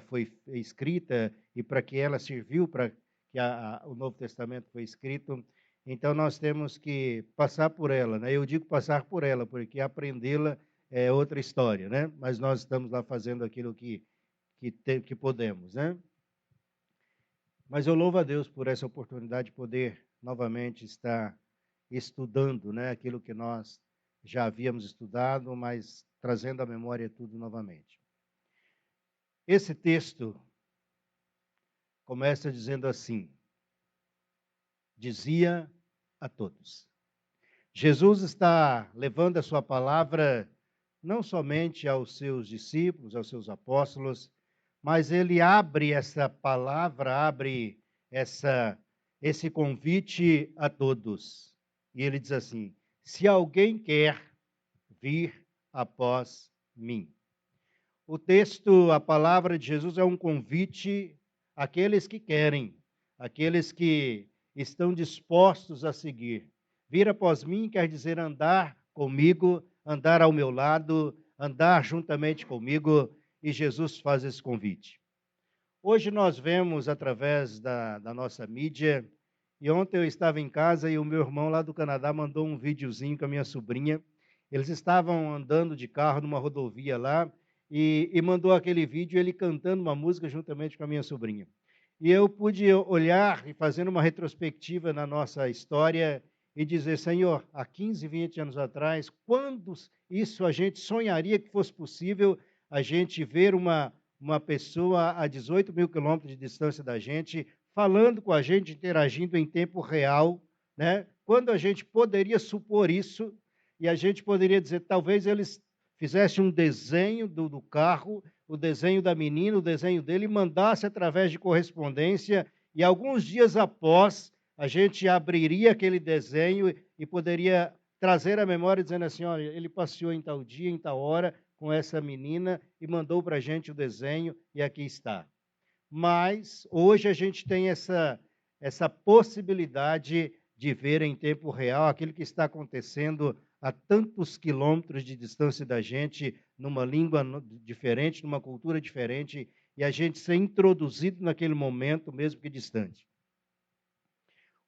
foi escrita e para que ela serviu para que o Novo Testamento foi escrito. Então nós temos que passar por ela, né? Eu digo passar por ela, porque aprendê-la é outra história, né? Mas nós estamos lá fazendo aquilo que podemos, né? Mas eu louvo a Deus por essa oportunidade de poder novamente estar estudando, né, aquilo que nós já havíamos estudado, mas trazendo à memória tudo novamente. Esse texto começa dizendo assim: dizia a todos. Jesus está levando a sua palavra não somente aos seus discípulos, aos seus apóstolos, mas ele abre essa palavra, abre esse convite a todos. E ele diz assim: se alguém quer vir após mim. O texto, a palavra de Jesus é um convite àqueles que querem, àqueles que estão dispostos a seguir. Vir após mim quer dizer andar comigo, andar ao meu lado, andar juntamente comigo, e Jesus faz esse convite. Hoje nós vemos através da nossa mídia, e ontem eu estava em casa e o meu irmão lá do Canadá mandou um videozinho com a minha sobrinha. Eles estavam andando de carro numa rodovia lá e mandou aquele vídeo, ele cantando uma música juntamente com a minha sobrinha. E eu pude olhar e fazendo uma retrospectiva na nossa história e dizer, Senhor, há 15, 20 anos atrás, quando isso a gente sonharia que fosse possível, a gente ver uma pessoa a 18 mil quilômetros de distância da gente, falando com a gente, interagindo em tempo real, né? Quando a gente poderia supor isso, e a gente poderia dizer, talvez eles fizessem um desenho do carro, o desenho da menina, o desenho dele, e mandasse através de correspondência, e alguns dias após, a gente abriria aquele desenho e poderia trazer a memória dizendo assim, olha, ele passeou em tal dia, em tal hora, com essa menina e mandou para a gente o desenho e aqui está. Mas hoje a gente tem essa possibilidade de ver em tempo real aquilo que está acontecendo a tantos quilômetros de distância da gente, numa língua diferente, numa cultura diferente, e a gente ser introduzido naquele momento, mesmo que distante.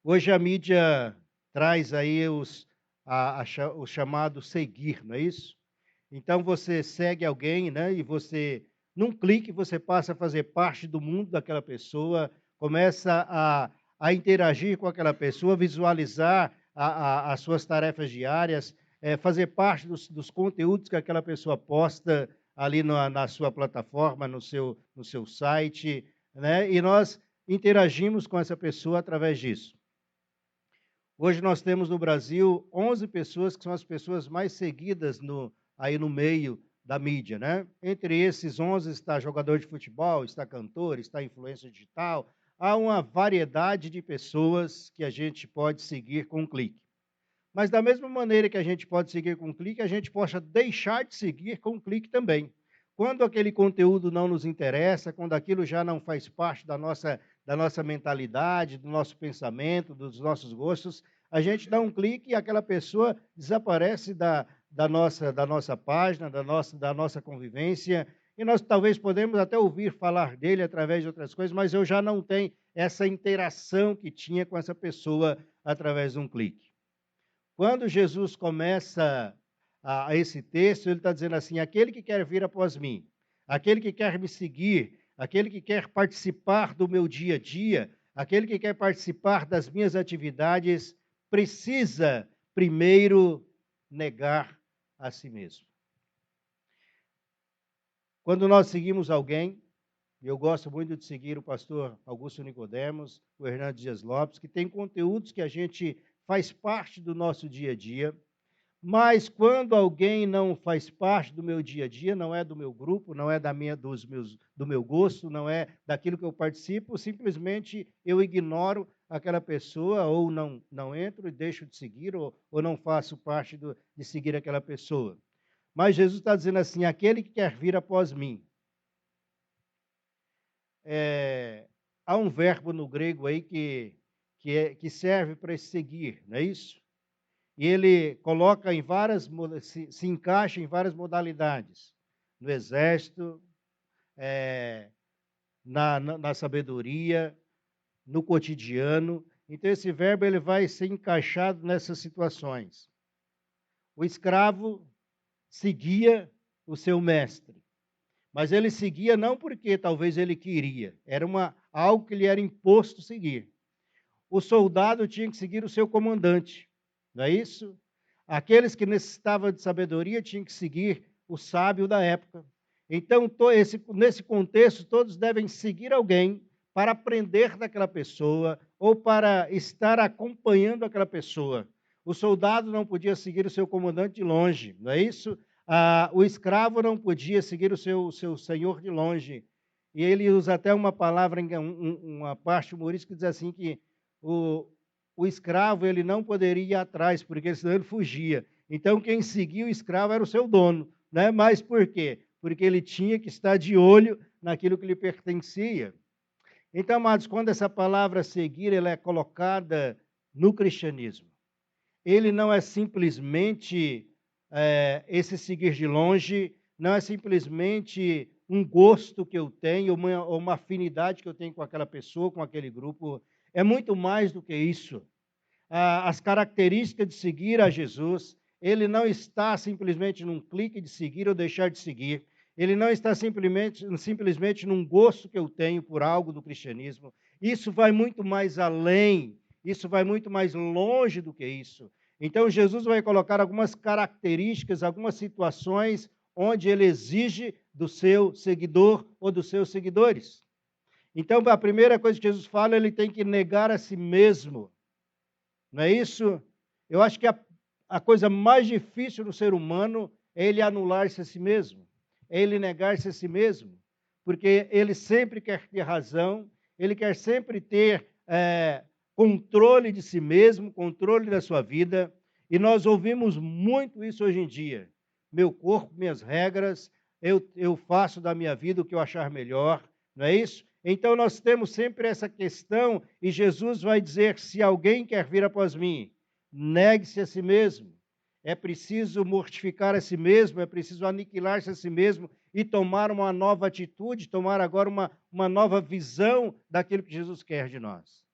Hoje a mídia traz aí o chamado seguir, não é isso? Então você segue alguém, né? E você, num clique, você passa a fazer parte do mundo daquela pessoa, começa a interagir com aquela pessoa, visualizar as suas tarefas diárias, fazer parte dos conteúdos que aquela pessoa posta ali na sua plataforma, no seu site, né? E nós interagimos com essa pessoa através disso. Hoje nós temos no Brasil 11 pessoas que são as pessoas mais seguidas aí no meio da mídia, né? Entre esses 11 está jogador de futebol, está cantor, está influência digital. Há uma variedade de pessoas que a gente pode seguir com um clique. Mas da mesma maneira que a gente pode seguir com um clique, a gente pode deixar de seguir com um clique também. Quando aquele conteúdo não nos interessa, quando aquilo já não faz parte da nossa mentalidade, do nosso pensamento, dos nossos gostos, a gente dá um clique e aquela pessoa desaparece da nossa página, da nossa convivência, e nós talvez podemos até ouvir falar dele através de outras coisas, mas eu já não tenho essa interação que tinha com essa pessoa através de um clique. Quando Jesus começa a esse texto, ele está dizendo assim, aquele que quer vir após mim, aquele que quer me seguir, aquele que quer participar do meu dia a dia, aquele que quer participar das minhas atividades, precisa primeiro negar a si mesmo. Quando nós seguimos alguém, eu gosto muito de seguir o pastor Augusto Nicodemos, o Hernando Dias Lopes, que tem conteúdos que a gente faz parte do nosso dia a dia, mas quando alguém não faz parte do meu dia a dia, não é do meu grupo, não é do meu gosto, não é daquilo que eu participo, simplesmente eu ignoro aquela pessoa, ou não entro e deixo de seguir, ou não faço parte de seguir aquela pessoa. Mas Jesus está dizendo assim, aquele que quer vir após mim. Há um verbo no grego aí que serve para seguir, não é isso? E ele coloca se encaixa em várias modalidades. No exército, na sabedoria, no cotidiano. Então esse verbo ele vai ser encaixado nessas situações. O escravo seguia o seu mestre. Mas ele seguia não porque talvez ele queria, era algo que lhe era imposto seguir. O soldado tinha que seguir o seu comandante, não é isso? Aqueles que necessitavam de sabedoria tinham que seguir o sábio da época. Então, nesse contexto, todos devem seguir alguém para aprender daquela pessoa ou para estar acompanhando aquela pessoa. O soldado não podia seguir o seu comandante de longe, não é isso? O escravo não podia seguir o seu senhor de longe. E ele usa até uma palavra, uma parte humorística que diz assim que o escravo ele não poderia ir atrás, porque senão ele fugia. Então, quem seguia o escravo era o seu dono. Né? Mas por quê? Porque ele tinha que estar de olho naquilo que lhe pertencia. Então, amados, quando essa palavra seguir ela é colocada no cristianismo, ele não é simplesmente esse seguir de longe, não é simplesmente um gosto que eu tenho, ou uma afinidade que eu tenho com aquela pessoa, com aquele grupo. É muito mais do que isso. As características de seguir a Jesus, ele não está simplesmente num clique de seguir ou deixar de seguir. Ele não está simplesmente num gosto que eu tenho por algo do cristianismo. Isso vai muito mais além, isso vai muito mais longe do que isso. Então, Jesus vai colocar algumas características, algumas situações onde ele exige do seu seguidor ou dos seus seguidores. Então, a primeira coisa que Jesus fala, ele tem que negar a si mesmo. Não é isso? Eu acho que a coisa mais difícil do ser humano é ele anular-se a si mesmo, é ele negar-se a si mesmo, porque ele sempre quer ter razão, ele quer sempre ter controle de si mesmo, controle da sua vida, e nós ouvimos muito isso hoje em dia. Meu corpo, minhas regras, eu faço da minha vida o que eu achar melhor, não é isso? Então nós temos sempre essa questão, e Jesus vai dizer, se alguém quer vir após mim, negue-se a si mesmo. É preciso mortificar a si mesmo, é preciso aniquilar-se a si mesmo e tomar uma nova atitude, tomar agora uma nova visão daquilo que Jesus quer de nós.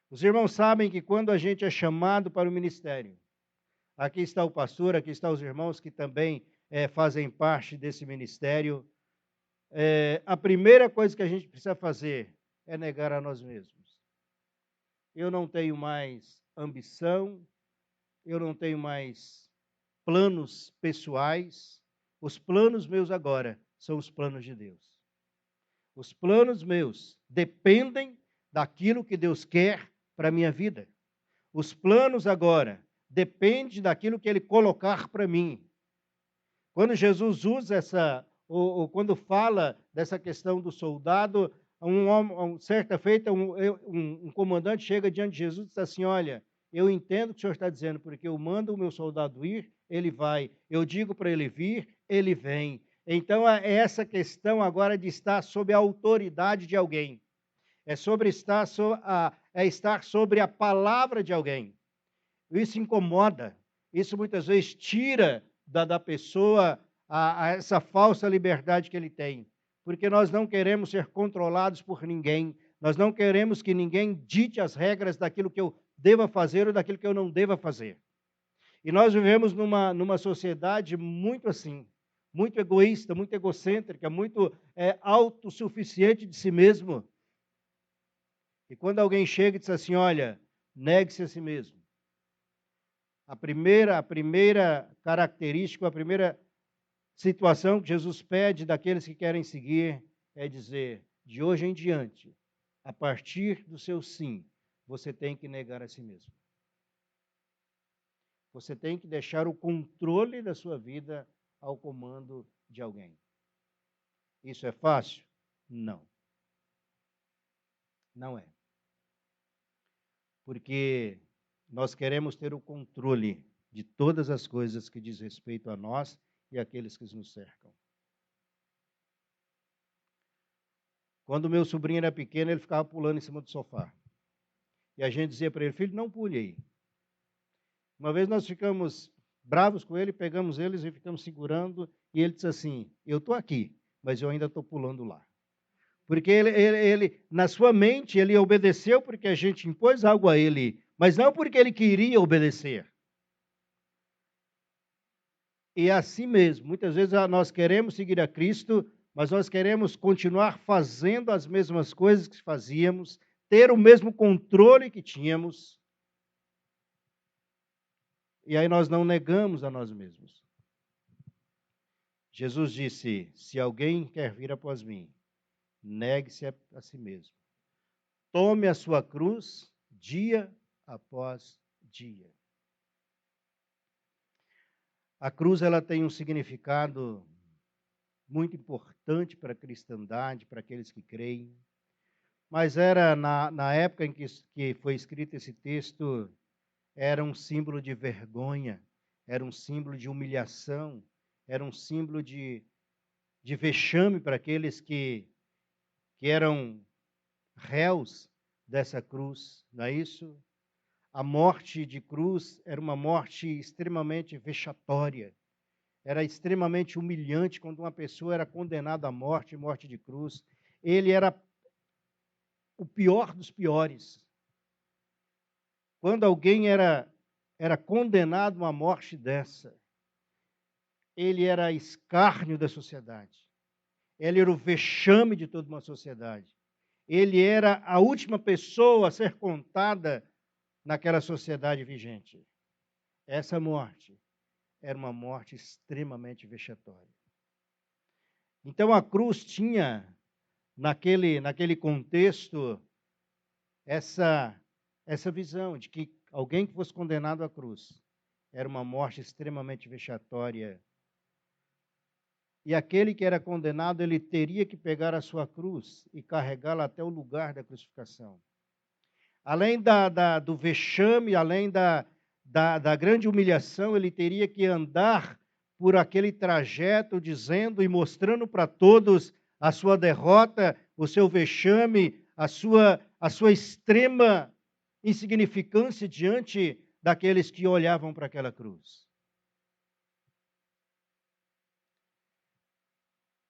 Os irmãos sabem que quando a gente é chamado para o ministério, aqui está o pastor, aqui estão os irmãos que também fazem parte desse ministério, a primeira coisa que a gente precisa fazer é negar a nós mesmos. Eu não tenho mais ambição, eu não tenho mais planos pessoais. Os planos meus agora são os planos de Deus. Os planos meus dependem daquilo que Deus quer para a minha vida. Os planos agora dependem daquilo que Ele colocar para mim. Quando Jesus usa ou quando fala dessa questão do soldado, certa feita, um comandante chega diante de Jesus e diz assim, olha, eu entendo o que o senhor está dizendo, porque eu mando o meu soldado ir, ele vai. Eu digo para ele vir, ele vem. Então, é essa questão agora de estar sob a autoridade de alguém. É estar sobre a palavra de alguém. Isso incomoda. Isso muitas vezes tira da pessoa essa falsa liberdade que ele tem. Porque nós não queremos ser controlados por ninguém. Nós não queremos que ninguém dite as regras daquilo que eu deva fazer ou daquilo que eu não deva fazer. E nós vivemos numa sociedade muito assim, muito egoísta, muito egocêntrica, muito autossuficiente de si mesmo. E quando alguém chega e diz assim, olha, negue-se a si mesmo. A primeira característica, a primeira situação que Jesus pede daqueles que querem seguir é dizer, de hoje em diante, a partir do seu sim, você tem que negar a si mesmo. Você tem que deixar o controle da sua vida ao comando de alguém. Isso é fácil? Não. Não é. Porque nós queremos ter o controle de todas as coisas que diz respeito a nós e àqueles que nos cercam. Quando o meu sobrinho era pequeno, ele ficava pulando em cima do sofá. E a gente dizia para ele, filho, não pule aí. Uma vez nós ficamos bravos com ele, pegamos eles e ficamos segurando, e ele disse assim, eu estou aqui, mas eu ainda estou pulando lá. Porque ele, na sua mente, ele obedeceu porque a gente impôs algo a ele, mas não porque ele queria obedecer. e a si mesmo. Muitas vezes nós queremos seguir a Cristo, mas nós queremos continuar fazendo as mesmas coisas que fazíamos, ter o mesmo controle que tínhamos. E aí nós não negamos a nós mesmos. Jesus disse: se alguém quer vir após mim, negue-se a si mesmo. Tome a sua cruz dia após dia. A cruz ela tem um significado muito importante para a cristandade, para aqueles que creem. Mas era na época em que foi escrito esse texto, era um símbolo de vergonha, era um símbolo de humilhação, era um símbolo de vexame para aqueles que eram réus dessa cruz, não é isso? A morte de cruz era uma morte extremamente vexatória, era extremamente humilhante quando uma pessoa era condenada à morte, morte de cruz. Ele era o pior dos piores. Quando alguém era condenado a uma morte dessa, ele era escárnio da sociedade. Ele era o vexame de toda uma sociedade. Ele era a última pessoa a ser contada naquela sociedade vigente. Essa morte era uma morte extremamente vexatória. Então a cruz tinha, naquele contexto, essa visão de que alguém que fosse condenado à cruz era uma morte extremamente vexatória. E aquele que era condenado, ele teria que pegar a sua cruz e carregá-la até o lugar da crucificação. Além do vexame, além da grande humilhação, ele teria que andar por aquele trajeto dizendo e mostrando para todos a sua derrota, o seu vexame, a sua extrema insignificância diante daqueles que olhavam para aquela cruz.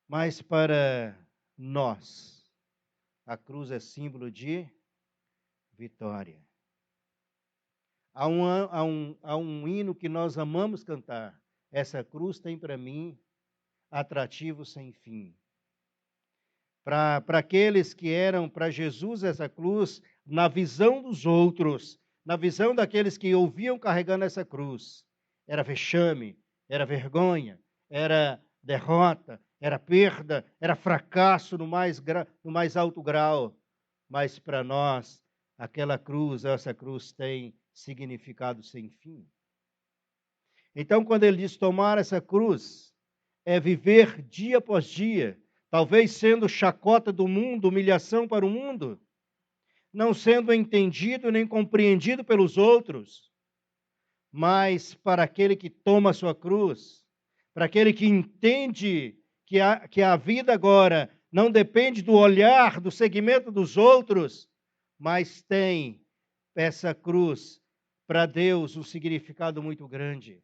Mas para nós, a cruz é símbolo de vitória. Há um hino que nós amamos cantar. Essa cruz tem para mim atrativo sem fim. Para aqueles que eram para Jesus essa cruz, na visão dos outros, na visão daqueles que ouviam carregando essa cruz, era vexame, era vergonha, era derrota, era perda, era fracasso no mais alto grau. Mas para nós, essa cruz tem significado sem fim. Então, quando ele diz tomar essa cruz, é viver dia após dia, talvez sendo chacota do mundo, humilhação para o mundo, não sendo entendido nem compreendido pelos outros, mas para aquele que toma a sua cruz, para aquele que entende que a vida agora não depende do olhar, do segmento dos outros, mas tem essa cruz para Deus um significado muito grande.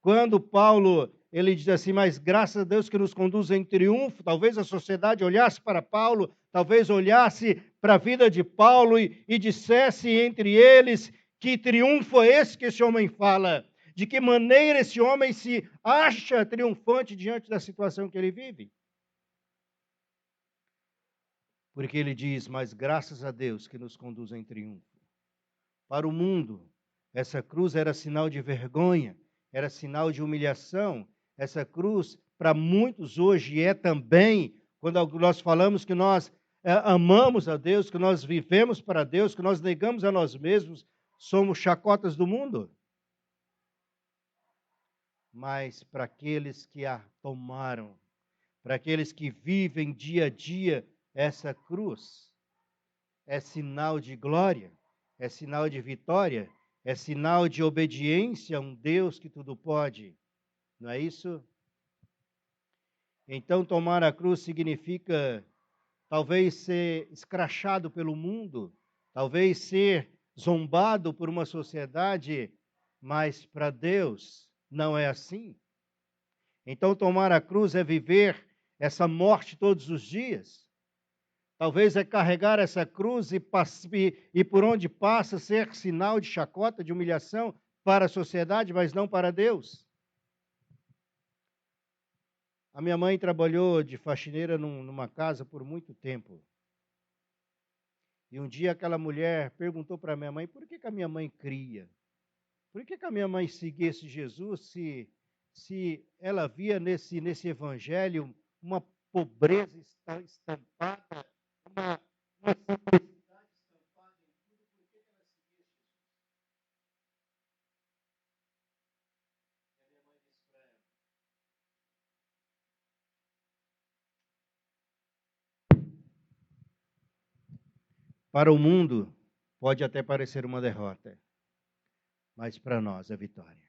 Quando Paulo, ele diz assim, mas graças a Deus que nos conduz em triunfo, talvez a sociedade olhasse para Paulo, talvez olhasse para a vida de Paulo e dissesse entre eles, que triunfo é esse que esse homem fala? De que maneira esse homem se acha triunfante diante da situação que ele vive? Porque ele diz, mas graças a Deus que nos conduz em triunfo. Para o mundo, essa cruz era sinal de vergonha, era sinal de humilhação. Essa cruz, para muitos hoje, é também, quando nós falamos que nós amamos a Deus, que nós vivemos para Deus, que nós negamos a nós mesmos, somos chacotas do mundo. Mas para aqueles que a tomaram, para aqueles que vivem dia a dia essa cruz, é sinal de glória, é sinal de vitória, é sinal de obediência a um Deus que tudo pode. Não é isso? Então, tomar a cruz significa talvez ser escrachado pelo mundo, talvez ser zombado por uma sociedade, mas para Deus não é assim. Então, tomar a cruz é viver essa morte todos os dias. Talvez é carregar essa cruz e por onde passa ser sinal de chacota, de humilhação para a sociedade, mas não para Deus. A minha mãe trabalhou de faxineira numa casa por muito tempo. E um dia aquela mulher perguntou para a minha mãe por que a minha mãe cria? Por que a minha mãe seguia esse Jesus se ela via nesse evangelho uma pobreza estampada, uma simplicidade estampada em tudo? Por que ela seguia Jesus? E a minha mãe disse para ela: para o mundo pode até parecer uma derrota, mas para nós é vitória.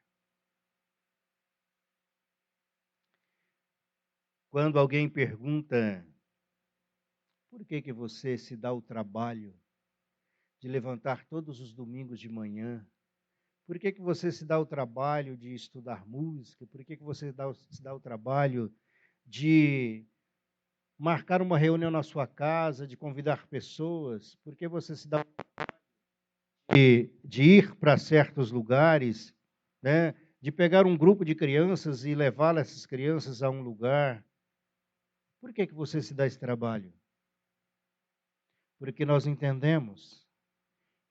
Quando alguém pergunta por que você se dá o trabalho de levantar todos os domingos de manhã, por que você se dá o trabalho de estudar música, por que você se dá o trabalho de marcar uma reunião na sua casa, de convidar pessoas, por que você se dá o trabalho de ir para certos lugares, né? De pegar um grupo de crianças e levar essas crianças a um lugar? Por que você se dá esse trabalho? Porque nós entendemos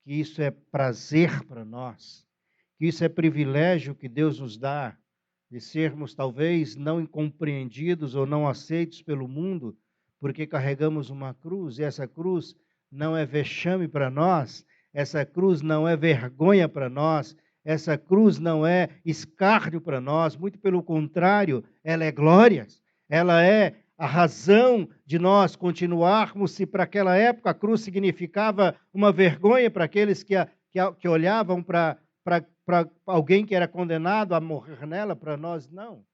que isso é prazer para nós, que isso é privilégio que Deus nos dá, de sermos talvez não incompreendidos ou não aceitos pelo mundo, porque carregamos uma cruz, e essa cruz não é vexame para nós, essa cruz não é vergonha para nós, essa cruz não é escárnio para nós, muito pelo contrário, ela é glória, ela é a razão de nós continuarmos. Se para aquela época a cruz significava uma vergonha para aqueles que olhavam para alguém que era condenado a morrer nela, para nós não.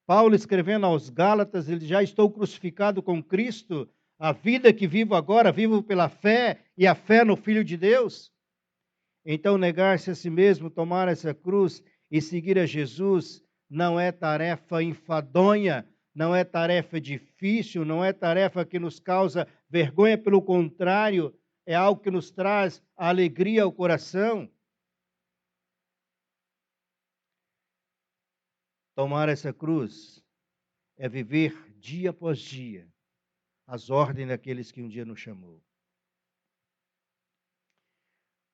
Paulo, escrevendo aos Gálatas, ele: já estou crucificado com Cristo, a vida que vivo agora, vivo pela fé, e a fé no Filho de Deus. Então, negar-se a si mesmo, tomar essa cruz e seguir a Jesus não é tarefa enfadonha, não é tarefa difícil, não é tarefa que nos causa vergonha, pelo contrário, é algo que nos traz alegria ao coração. Tomar essa cruz é viver dia após dia as ordens daqueles que um dia nos chamou.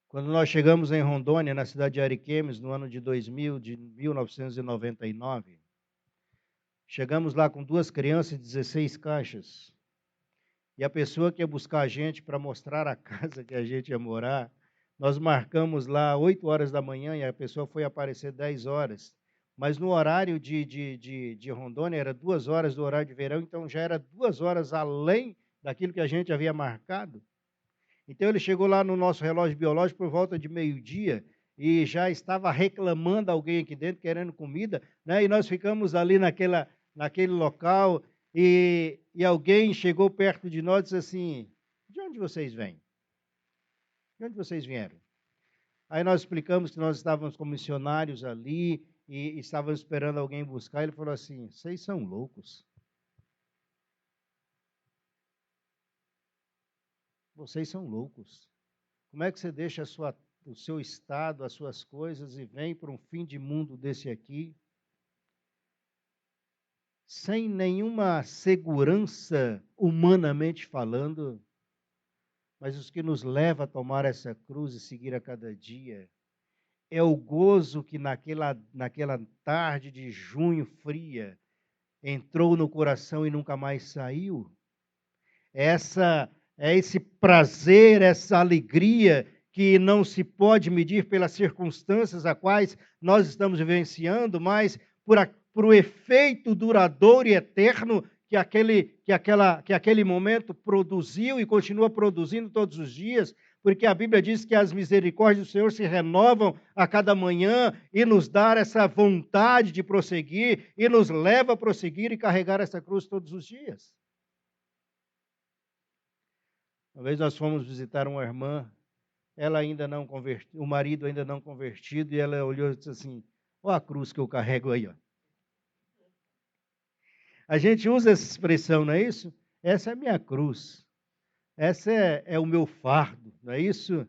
Quando nós chegamos em Rondônia, na cidade de Ariquemes, no ano de 1999, chegamos lá com 2 crianças e 16 caixas. E a pessoa que ia buscar a gente para mostrar a casa que a gente ia morar, nós marcamos lá 8 horas da manhã e a pessoa foi aparecer 10 horas. Mas no horário de Rondônia era 2 horas do horário de verão, então já era 2 horas além daquilo que a gente havia marcado. Então ele chegou lá no nosso relógio biológico por volta de meio-dia e já estava reclamando alguém aqui dentro, querendo comida, né? E nós ficamos ali naquele local e alguém chegou perto de nós e disse assim: de onde vocês vêm? De onde vocês vieram? Aí nós explicamos que nós estávamos como missionários ali e estávamos esperando alguém buscar. Ele falou assim: vocês são loucos. Vocês são loucos. Como é que você deixa o seu estado, as suas coisas e vem para um fim de mundo desse aqui, sem nenhuma segurança humanamente falando? Mas os que nos leva a tomar essa cruz e seguir a cada dia é o gozo que naquela tarde de junho fria entrou no coração e nunca mais saiu. É esse prazer, essa alegria que não se pode medir pelas circunstâncias a quais nós estamos vivenciando, mas por o efeito duradouro e eterno que aquele momento produziu e continua produzindo todos os dias, porque a Bíblia diz que as misericórdias do Senhor se renovam a cada manhã e nos dá essa vontade de prosseguir e nos leva a prosseguir e carregar essa cruz todos os dias. Uma vez nós fomos visitar uma irmã, ela ainda não convertida, o marido ainda não convertido, e ela olhou e disse assim: olha a cruz que eu carrego aí, ó. A gente usa essa expressão, não é isso? Essa é a minha cruz, essa é o meu fardo, não é isso?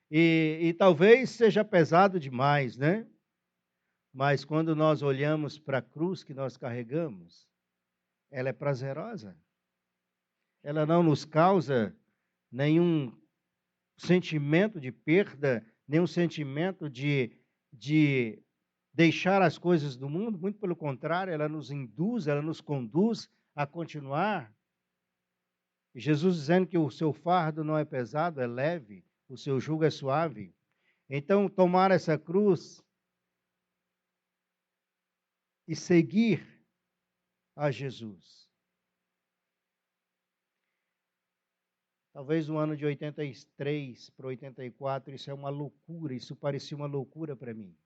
E talvez seja pesado demais, né? Mas quando nós olhamos para a cruz que nós carregamos, ela é prazerosa. Ela não nos causa nenhum sentimento de perda, nenhum sentimento de deixar as coisas do mundo. Muito pelo contrário, ela nos induz, ela nos conduz a continuar. E Jesus dizendo que o seu fardo não é pesado, é leve, o seu jugo é suave. Então, tomar essa cruz e seguir a Jesus. Talvez no ano de 83 para 84, isso é uma loucura, isso parecia uma loucura para mim.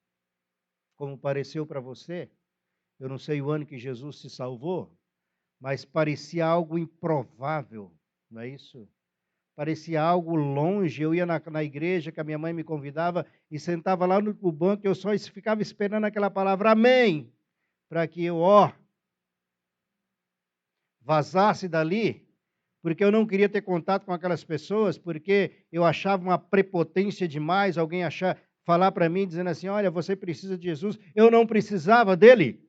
Como pareceu para você, eu não sei o ano que Jesus se salvou, mas parecia algo improvável, não é isso? Parecia algo longe. Eu ia na igreja que a minha mãe me convidava e sentava lá no banco, eu só ficava esperando aquela palavra amém, para que eu, vazasse dali, porque eu não queria ter contato com aquelas pessoas, porque eu achava uma prepotência demais alguém falar para mim, dizendo assim, olha, você precisa de Jesus. Eu não precisava dele.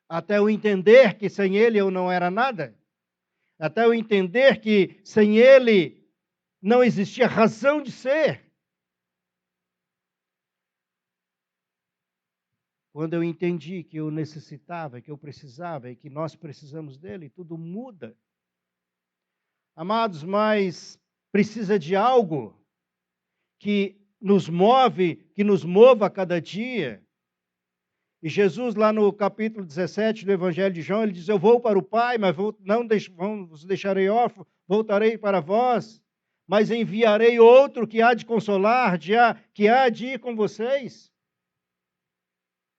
Até eu entender que sem ele eu não era nada. Até eu entender que sem ele não existia razão de ser. Quando eu entendi que eu necessitava, que eu precisava e que nós precisamos dele, tudo muda. Amados, mas precisa de algo que nos mova a cada dia. E Jesus, lá no capítulo 17 do Evangelho de João, ele diz, eu vou para o Pai, mas não vos deixarei órfãos, voltarei para vós, mas enviarei outro que há de consolar, que há de ir com vocês.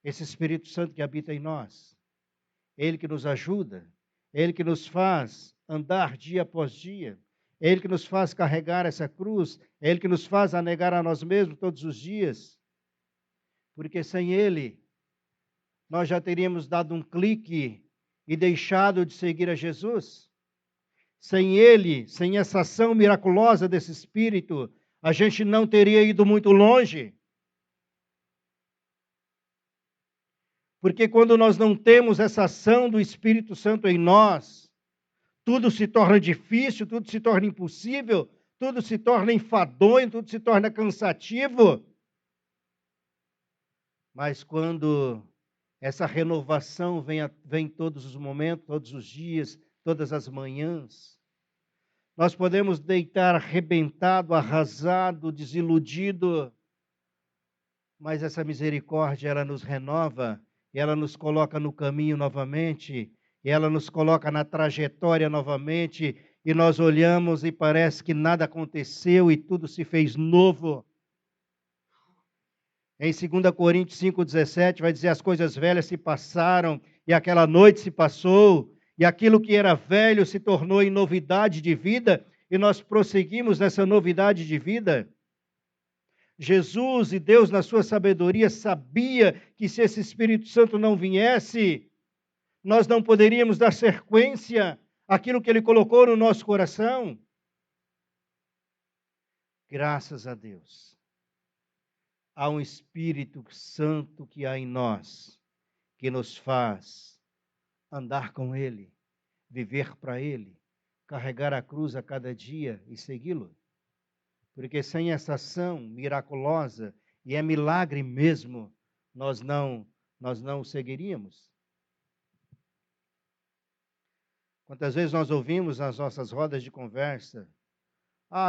Esse Espírito Santo que habita em nós, ele que nos ajuda, ele que nos faz andar dia após dia, ele que nos faz carregar essa cruz, ele que nos faz negar a nós mesmos todos os dias, porque sem ele, nós já teríamos dado um clique e deixado de seguir a Jesus. Sem ele, sem essa ação miraculosa desse Espírito, a gente não teria ido muito longe. Porque quando nós não temos essa ação do Espírito Santo em nós, tudo se torna difícil, tudo se torna impossível, tudo se torna enfadonho, tudo se torna cansativo. Mas quando essa renovação vem todos os momentos, todos os dias, todas as manhãs, nós podemos deitar arrebentado, arrasado, desiludido, mas essa misericórdia, ela nos renova, ela nos coloca no caminho novamente, ela nos coloca na trajetória novamente, e nós olhamos e parece que nada aconteceu e tudo se fez novo. Em 2 Coríntios 5,17 vai dizer, as coisas velhas se passaram, e aquela noite se passou, e aquilo que era velho se tornou em novidade de vida, e nós prosseguimos nessa novidade de vida. Jesus e Deus, na sua sabedoria, sabia que se esse Espírito Santo não viesse, nós não poderíamos dar sequência àquilo que Ele colocou no nosso coração. Graças a Deus. Há um Espírito Santo que há em nós, que nos faz andar com Ele, viver para Ele, carregar a cruz a cada dia e segui-lo. Porque sem essa ação miraculosa, e é milagre mesmo, nós não o seguiríamos. Quantas vezes nós ouvimos nas nossas rodas de conversa,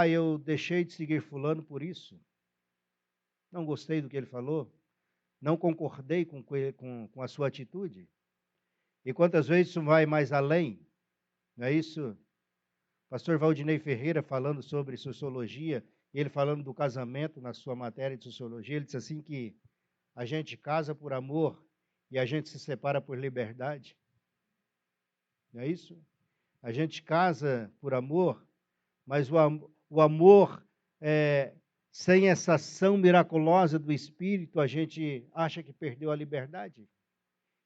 eu deixei de seguir fulano por isso. Não gostei do que ele falou, não concordei com a sua atitude. E quantas vezes isso vai mais além, não é isso? Pastor Valdinei Ferreira falando sobre sociologia, ele falando do casamento na sua matéria de sociologia, ele disse assim que a gente casa por amor e a gente se separa por liberdade. Não é isso? A gente casa por amor, mas o amor, sem essa ação miraculosa do Espírito, a gente acha que perdeu a liberdade.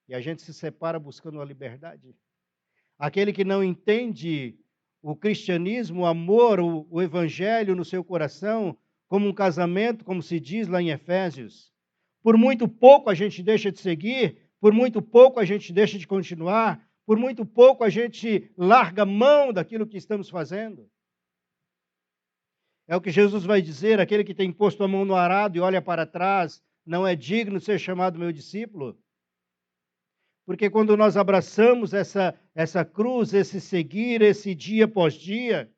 E a gente se separa buscando a liberdade. Aquele que não entende o cristianismo, o amor, o evangelho no seu coração, como um casamento, como se diz lá em Efésios, Por muito pouco a gente deixa de seguir, por muito pouco a gente deixa de continuar, por muito pouco a gente larga mão daquilo que estamos fazendo. É o que Jesus vai dizer: aquele que tem posto a mão no arado e olha para trás, não é digno de ser chamado meu discípulo. Porque quando nós abraçamos essa cruz, esse seguir, esse dia após dia,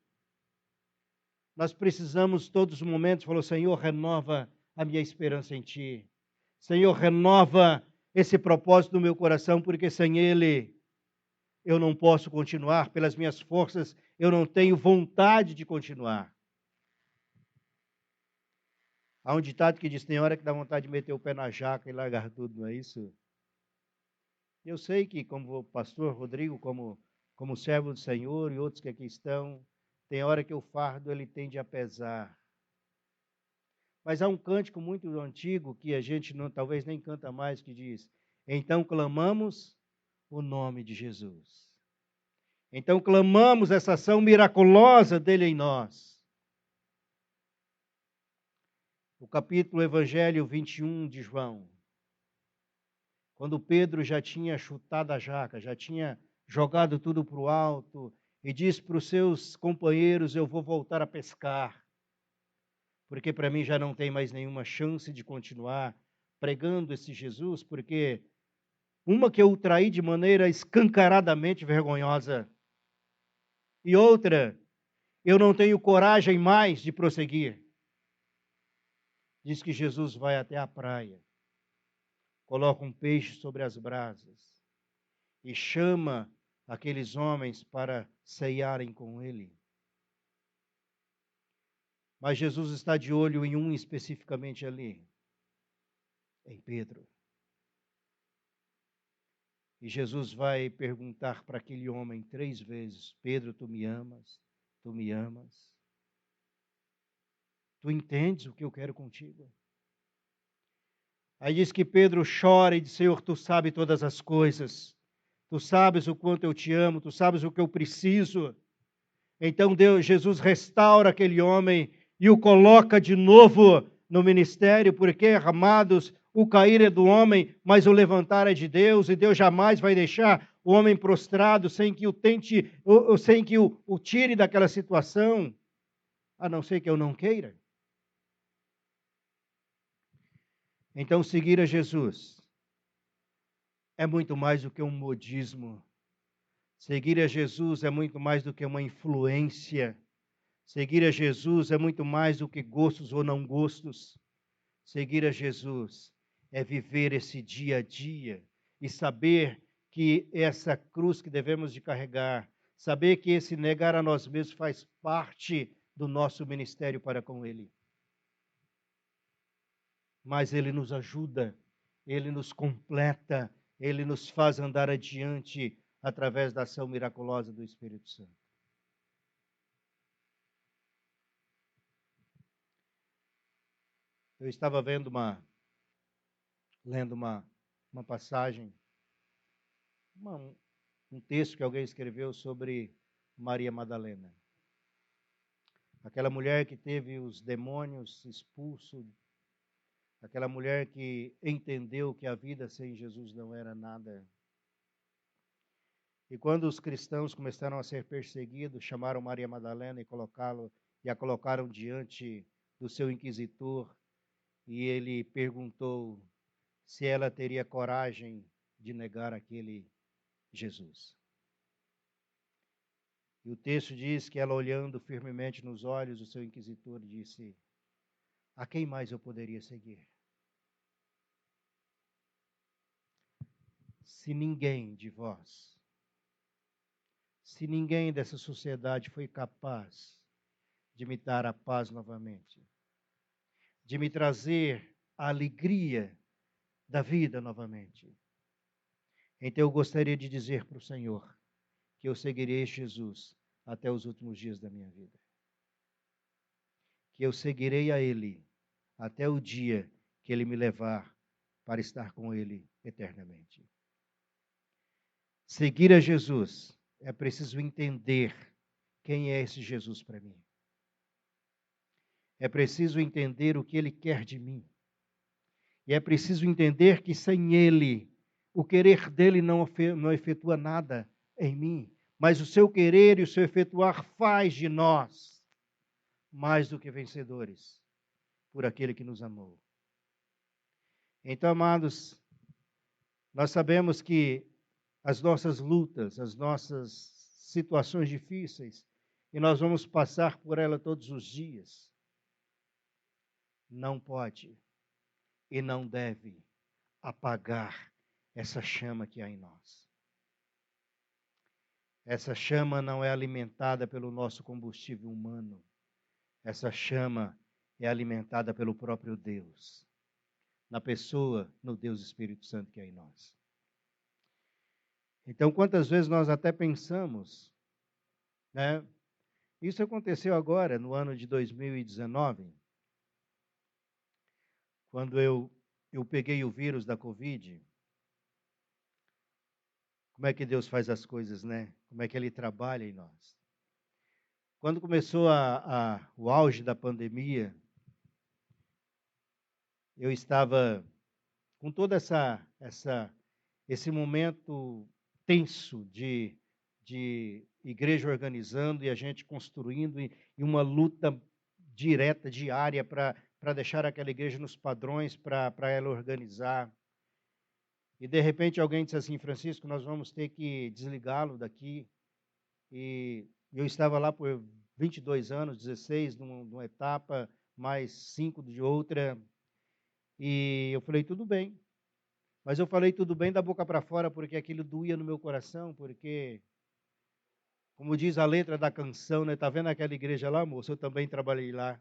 nós precisamos todos os momentos falar: Senhor, renova a minha esperança em Ti. Senhor, renova esse propósito no meu coração, porque sem Ele eu não posso continuar, pelas minhas forças eu não tenho vontade de continuar. Há um ditado que diz: tem hora que dá vontade de meter o pé na jaca e largar tudo, não é isso? Eu sei que, como o pastor Rodrigo, como servo do Senhor e outros que aqui estão, tem hora que o fardo ele tende a pesar. Mas há um cântico muito antigo que a gente não, talvez nem canta mais, que diz: então clamamos o nome de Jesus. Então clamamos essa ação miraculosa dele em nós. O capítulo Evangelho 21 de João. Quando Pedro já tinha chutado a jaca, já tinha jogado tudo para o alto, e disse para os seus companheiros: eu vou voltar a pescar, porque para mim já não tem mais nenhuma chance de continuar pregando esse Jesus, porque uma que eu o traí de maneira escancaradamente vergonhosa, e outra, eu não tenho coragem mais de prosseguir. Diz que Jesus vai até a praia, coloca um peixe sobre as brasas e chama aqueles homens para ceiarem com ele. Mas Jesus está de olho em um especificamente ali, em Pedro. E Jesus vai perguntar para aquele homem 3 vezes: Pedro, tu me amas? Tu me amas? Tu entendes o que eu quero contigo? Aí diz que Pedro chora e diz: Senhor, tu sabes todas as coisas. Tu sabes o quanto eu te amo, tu sabes o que eu preciso. Então Jesus restaura aquele homem e o coloca de novo no ministério, porque, amados, o cair é do homem, mas o levantar é de Deus, e Deus jamais vai deixar o homem prostrado sem que o tente, ou sem que o tire daquela situação, a não ser que eu não queira. Então, seguir a Jesus é muito mais do que um modismo. Seguir a Jesus é muito mais do que uma influência. Seguir a Jesus é muito mais do que gostos ou não gostos. Seguir a Jesus é viver esse dia a dia e saber que essa cruz que devemos de carregar, saber que esse negar a nós mesmos faz parte do nosso ministério para com Ele. Mas Ele nos ajuda, Ele nos completa, Ele nos faz andar adiante através da ação miraculosa do Espírito Santo. Eu estava lendo uma passagem, um texto que alguém escreveu sobre Maria Madalena. Aquela mulher que teve os demônios expulsos, aquela mulher que entendeu que a vida sem Jesus não era nada. E quando os cristãos começaram a ser perseguidos, chamaram Maria Madalena e a colocaram diante do seu inquisitor, e ele perguntou se ela teria coragem de negar aquele Jesus. E o texto diz que ela, olhando firmemente nos olhos do seu inquisitor, disse: a quem mais eu poderia seguir? Se ninguém de vós, se ninguém dessa sociedade foi capaz de me dar a paz novamente, de me trazer a alegria da vida novamente, então eu gostaria de dizer para o Senhor que eu seguirei Jesus até os últimos dias da minha vida. Que eu seguirei a Ele até o dia que Ele me levar para estar com Ele eternamente. Seguir a Jesus é preciso entender quem é esse Jesus para mim. É preciso entender o que Ele quer de mim. E é preciso entender que sem Ele, o querer dele não efetua nada em mim, mas o seu querer e o seu efetuar faz de nós mais do que vencedores por aquele que nos amou. Então, amados, nós sabemos que as nossas lutas, as nossas situações difíceis, e nós vamos passar por ela todos os dias, não pode e não deve apagar essa chama que há em nós. Essa chama não é alimentada pelo nosso combustível humano. Essa chama é alimentada pelo próprio Deus, na pessoa, no Deus Espírito Santo que há em nós. Então, quantas vezes nós até pensamos, né? Isso aconteceu agora, no ano de 2019, quando eu peguei o vírus da Covid. Como é que Deus faz as coisas, né? Como é que Ele trabalha em nós. Quando começou o auge da pandemia, eu estava com todo esse momento tenso de igreja organizando e a gente construindo e uma luta direta, diária, para deixar aquela igreja nos padrões, para ela organizar. E de repente alguém disse assim: Francisco, nós vamos ter que desligá-lo daqui. E eu estava lá por 22 anos, 16 numa etapa, mais 5 de outra. E eu falei, tudo bem. Mas eu falei tudo bem da boca para fora, porque aquilo doía no meu coração, porque, como diz a letra da canção, né? Tá vendo aquela igreja lá, moço? Eu também trabalhei lá.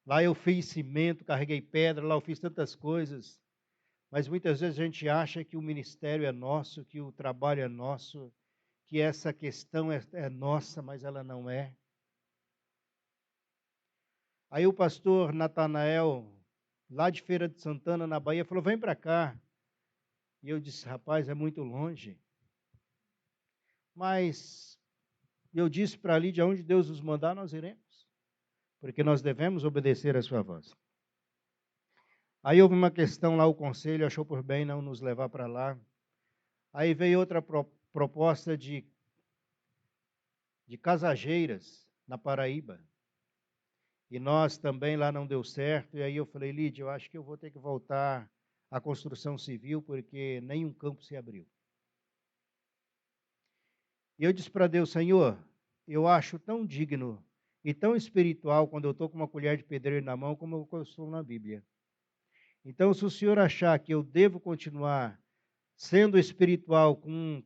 Lá eu fiz cimento, carreguei pedra, lá eu fiz tantas coisas. Mas muitas vezes a gente acha que o ministério é nosso, que o trabalho é nosso, que essa questão é nossa, mas ela não é. Aí o pastor Natanael, lá de Feira de Santana, na Bahia, falou, vem para cá. E eu disse, rapaz, é muito longe. Mas eu disse para ali, de onde Deus nos mandar, nós iremos. Porque nós devemos obedecer a sua voz. Aí houve uma questão lá, o conselho achou por bem não nos levar para lá. Aí veio outra proposta de Casageiras, na Paraíba. E nós também lá não deu certo. E aí eu falei, Lídia, eu acho que eu vou ter que voltar à construção civil, porque nenhum campo se abriu. E eu disse para Deus, Senhor, eu acho tão digno e tão espiritual quando eu estou com uma colher de pedreiro na mão, como eu estou na Bíblia. Então, se o Senhor achar que eu devo continuar sendo espiritual com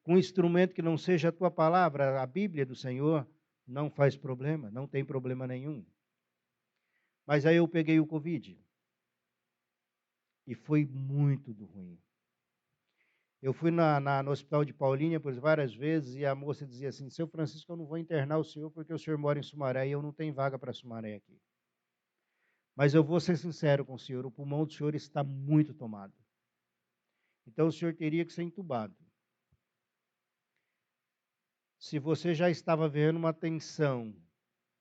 um instrumento que não seja a tua palavra, a Bíblia do Senhor, não faz problema, não tem problema nenhum. Mas aí eu peguei o Covid. E foi muito ruim. Eu fui no hospital de Paulínia por várias vezes e a moça dizia assim, seu Francisco, eu não vou internar o senhor porque o senhor mora em Sumaré e eu não tenho vaga para Sumaré aqui. Mas eu vou ser sincero com o senhor, o pulmão do senhor está muito tomado. Então o senhor teria que ser entubado. Se você já estava vendo uma tensão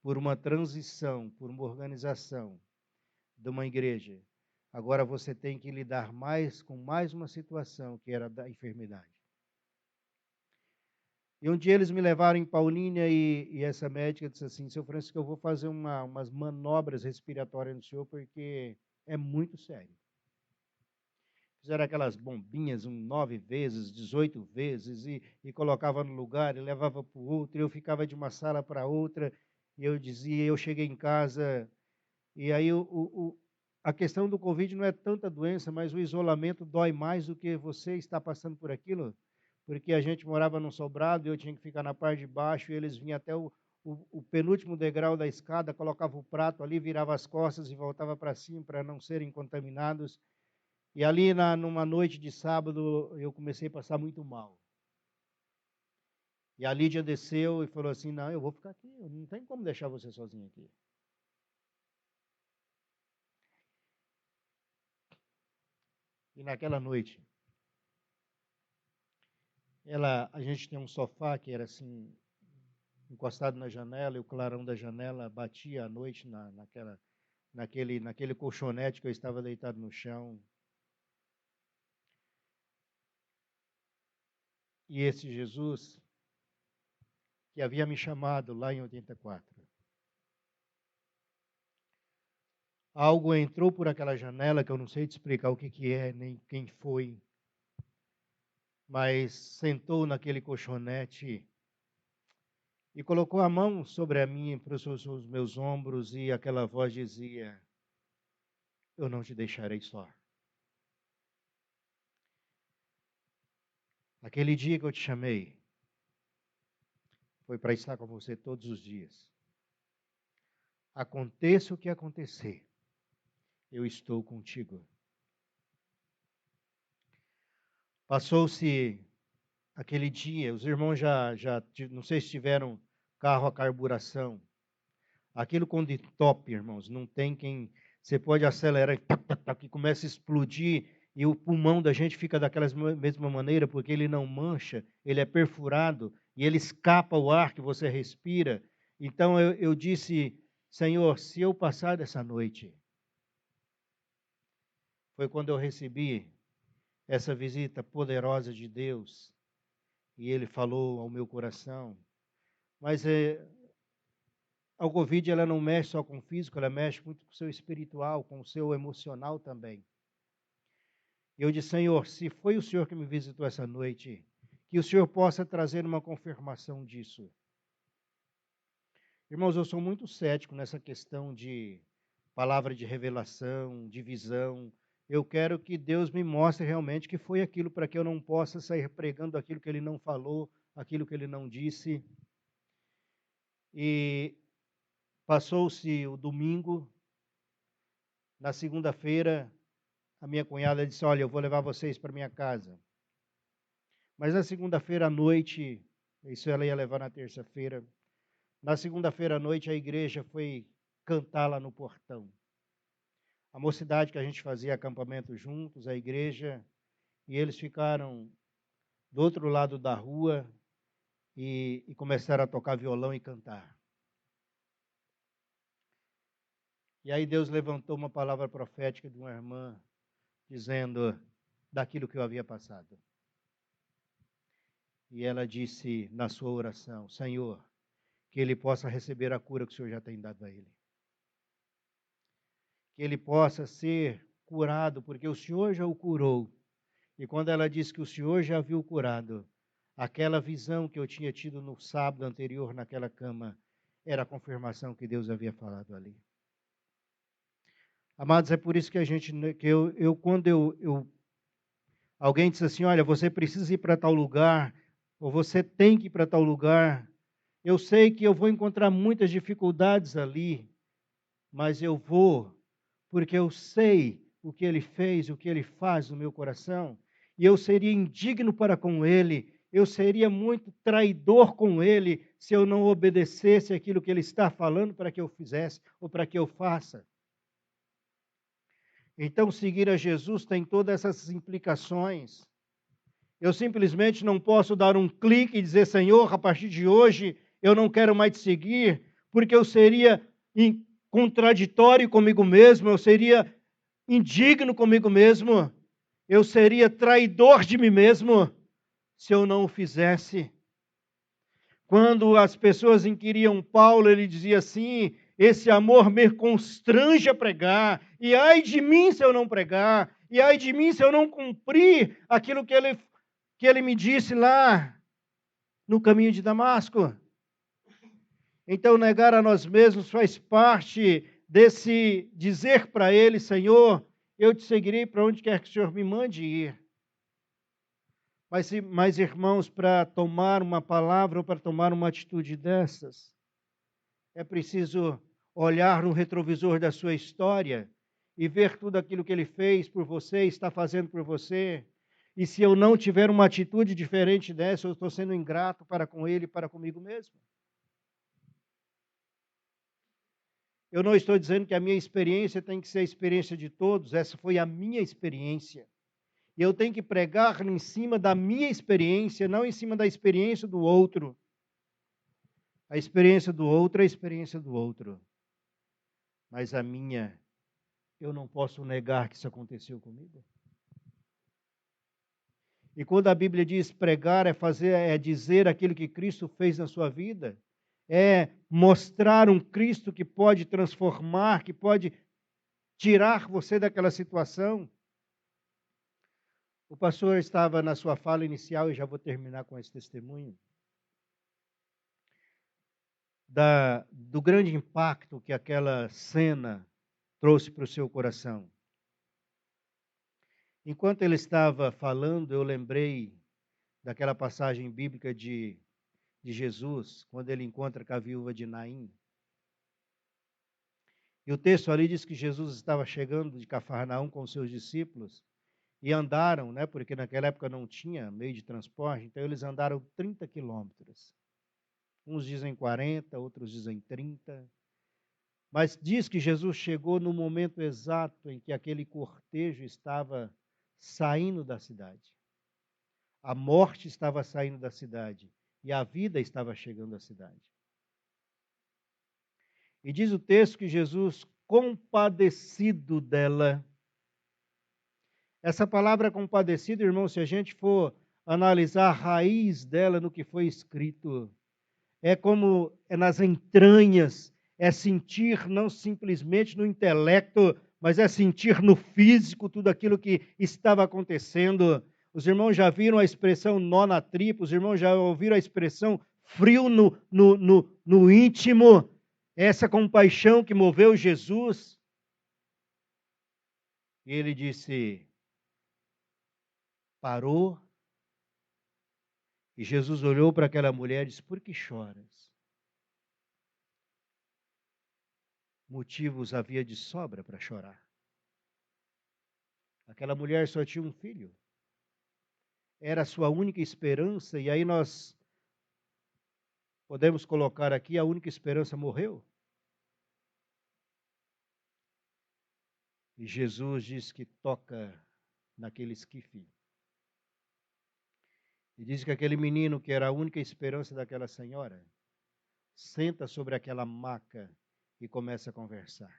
por uma transição, por uma organização de uma igreja, agora você tem que lidar com mais uma situação, que era da enfermidade. E um dia eles me levaram em Paulínia e essa médica disse assim, seu Francisco, eu vou fazer umas manobras respiratórias no senhor, porque é muito sério. Fizeram aquelas bombinhas 9 vezes, 18 vezes, e colocava no lugar, e levava para o outro, e eu ficava de uma sala para outra, e eu dizia, eu cheguei em casa, e aí a questão do Covid não é tanta doença, mas o isolamento dói mais do que você está passando por aquilo, porque a gente morava num sobrado e eu tinha que ficar na parte de baixo e eles vinham até o penúltimo degrau da escada, colocavam o prato ali, viravam as costas e voltavam para cima para não serem contaminados. E ali, numa noite de sábado, eu comecei a passar muito mal. E a Lídia desceu e falou assim, não, eu vou ficar aqui, não tem como deixar você sozinho aqui. E naquela noite, a gente tem um sofá que era assim, encostado na janela, e o clarão da janela batia à noite naquele colchonete que eu estava deitado no chão. e esse Jesus que havia me chamado lá em 84. Algo entrou por aquela janela que eu não sei te explicar o que é, nem quem foi, mas sentou naquele colchonete e colocou a mão sobre a minha, sobre os meus ombros, e aquela voz dizia: eu não te deixarei só. Aquele dia que eu te chamei foi para estar com você todos os dias. Aconteça o que acontecer, eu estou contigo. Passou-se aquele dia, os irmãos não sei se tiveram carro a carburação. Aquilo quando top, irmãos, não tem quem... Você pode acelerar e começa a explodir, e o pulmão da gente fica daquela mesma maneira, porque ele não mancha, ele é perfurado, e ele escapa o ar que você respira. Então eu disse: Senhor, se eu passar dessa noite... Foi quando eu recebi essa visita poderosa de Deus, e Ele falou ao meu coração. Mas a Covid, ela não mexe só com o físico, ela mexe muito com o seu espiritual, com o seu emocional também. E eu disse: Senhor, se foi o Senhor que me visitou essa noite, que o Senhor possa trazer uma confirmação disso. Irmãos, eu sou muito cético nessa questão de palavra de revelação, de visão. Eu quero que Deus me mostre realmente que foi aquilo, para que eu não possa sair pregando aquilo que Ele não falou, aquilo que Ele não disse. E passou-se o domingo. Na segunda-feira, a minha cunhada disse: olha, eu vou levar vocês para minha casa. Mas na segunda-feira à noite, isso ela ia levar na terça-feira, na segunda-feira à noite a igreja foi cantar lá no portão. A mocidade que a gente fazia acampamento juntos, a igreja, e eles ficaram do outro lado da rua e começaram a tocar violão e cantar. E aí Deus levantou uma palavra profética de uma irmã, dizendo daquilo que eu havia passado. E ela disse na sua oração: Senhor, que ele possa receber a cura que o Senhor já tem dado a ele. Que ele possa ser curado, porque o Senhor já o curou. E quando ela disse que o Senhor já viu curado, aquela visão que eu tinha tido no sábado anterior naquela cama, era a confirmação que Deus havia falado ali. Amados, é por isso que alguém diz assim: olha, você precisa ir para tal lugar, ou você tem que ir para tal lugar, eu sei que eu vou encontrar muitas dificuldades ali, mas eu vou, porque eu sei o que Ele fez, o que Ele faz no meu coração, e eu seria indigno para com Ele, eu seria muito traidor com Ele, se eu não obedecesse aquilo que Ele está falando para que eu fizesse, ou para que eu faça. Então, seguir a Jesus tem todas essas implicações. Eu simplesmente não posso dar um clique e dizer: Senhor, a partir de hoje eu não quero mais te seguir, porque eu seria contraditório comigo mesmo, eu seria indigno comigo mesmo, eu seria traidor de mim mesmo se eu não o fizesse. Quando as pessoas inquiriam Paulo, ele dizia assim: esse amor me constrange a pregar, e ai de mim se eu não pregar, e ai de mim se eu não cumprir aquilo que ele me disse lá no caminho de Damasco. Então, negar a nós mesmos faz parte desse dizer para Ele: Senhor, eu te seguirei para onde quer que o Senhor me mande ir. Mas irmãos, para tomar uma palavra ou para tomar uma atitude dessas, é preciso olhar no retrovisor da sua história e ver tudo aquilo que Ele fez por você, está fazendo por você. E se eu não tiver uma atitude diferente dessa, eu estou sendo ingrato para com Ele e para comigo mesmo. Eu não estou dizendo que a minha experiência tem que ser a experiência de todos, essa foi a minha experiência. E eu tenho que pregar em cima da minha experiência, não em cima da experiência do outro. A experiência do outro é a experiência do outro. Mas a minha, eu não posso negar que isso aconteceu comigo. E quando a Bíblia diz pregar, é dizer aquilo que Cristo fez na sua vida, é mostrar um Cristo que pode transformar, que pode tirar você daquela situação. O pastor estava na sua fala inicial, e já vou terminar com esse testemunho, do grande impacto que aquela cena trouxe para o seu coração. Enquanto ele estava falando, eu lembrei daquela passagem bíblica de Jesus, quando ele encontra com a viúva de Naim. E o texto ali diz que Jesus estava chegando de Cafarnaum com os seus discípulos e andaram, né, porque naquela época não tinha meio de transporte, então eles andaram 30 quilômetros. Uns dizem 40, outros dizem 30. Mas diz que Jesus chegou no momento exato em que aquele cortejo estava saindo da cidade. A morte estava saindo da cidade e a vida estava chegando à cidade. E diz o texto que Jesus, compadecido dela. Essa palavra compadecido, irmão, se a gente for analisar a raiz dela no que foi escrito, é como é nas entranhas, é sentir não simplesmente no intelecto, mas é sentir no físico tudo aquilo que estava acontecendo. Os irmãos já viram a expressão nó na tripa, os irmãos já ouviram a expressão frio no íntimo, essa compaixão que moveu Jesus. E ele disse, parou, e Jesus olhou para aquela mulher e disse, por que choras? Motivos havia de sobra para chorar. Aquela mulher só tinha um filho. Era a sua única esperança, e aí nós podemos colocar aqui, a única esperança morreu. E Jesus diz que toca naquele esquife. E diz que aquele menino, que era a única esperança daquela senhora, senta sobre aquela maca e começa a conversar.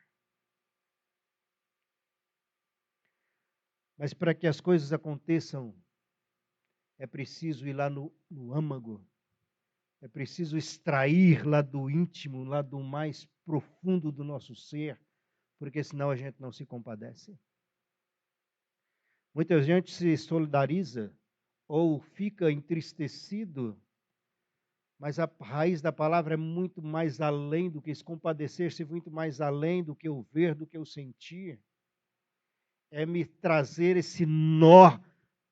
Mas para que as coisas aconteçam, é preciso ir lá no âmago, é preciso extrair lá do íntimo, lá do mais profundo do nosso ser, porque senão a gente não se compadece. Muita gente se solidariza ou fica entristecido, mas a raiz da palavra é muito mais além do que isso, compadecer-se muito mais além do que o ver, do que o sentir. É me trazer esse nó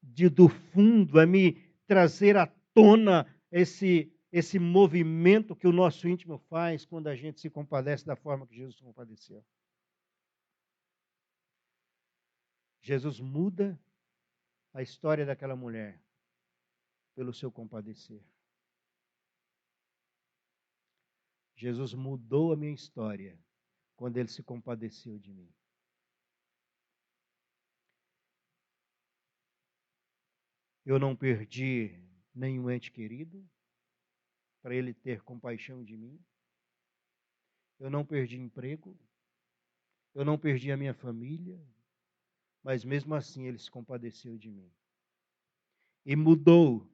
do fundo, é me trazer à tona esse movimento que o nosso íntimo faz quando a gente se compadece da forma que Jesus se compadeceu. Jesus muda a história daquela mulher pelo seu compadecer. Jesus mudou a minha história quando ele se compadeceu de mim. Eu não perdi nenhum ente querido para ele ter compaixão de mim. Eu não perdi emprego. Eu não perdi a minha família. Mas mesmo assim ele se compadeceu de mim. E mudou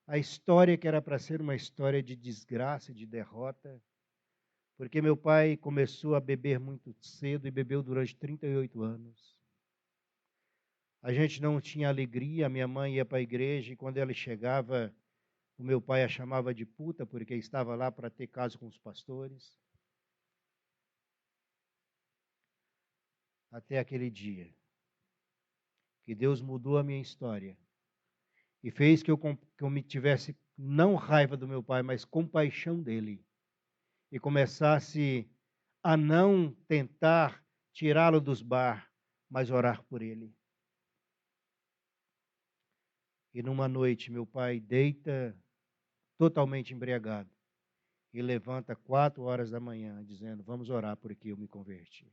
a história que era para ser uma história de desgraça, de derrota. Porque meu pai começou a beber muito cedo e bebeu durante 38 anos. A gente não tinha alegria, minha mãe ia para a igreja e quando ela chegava, o meu pai a chamava de puta, porque estava lá para ter caso com os pastores. Até aquele dia, que Deus mudou a minha história e fez que eu me tivesse não raiva do meu pai, mas compaixão dele. E começasse a não tentar tirá-lo dos bar, mas orar por ele. E numa noite, meu pai deita totalmente embriagado e levanta 4 horas da manhã, dizendo, vamos orar porque eu me converti.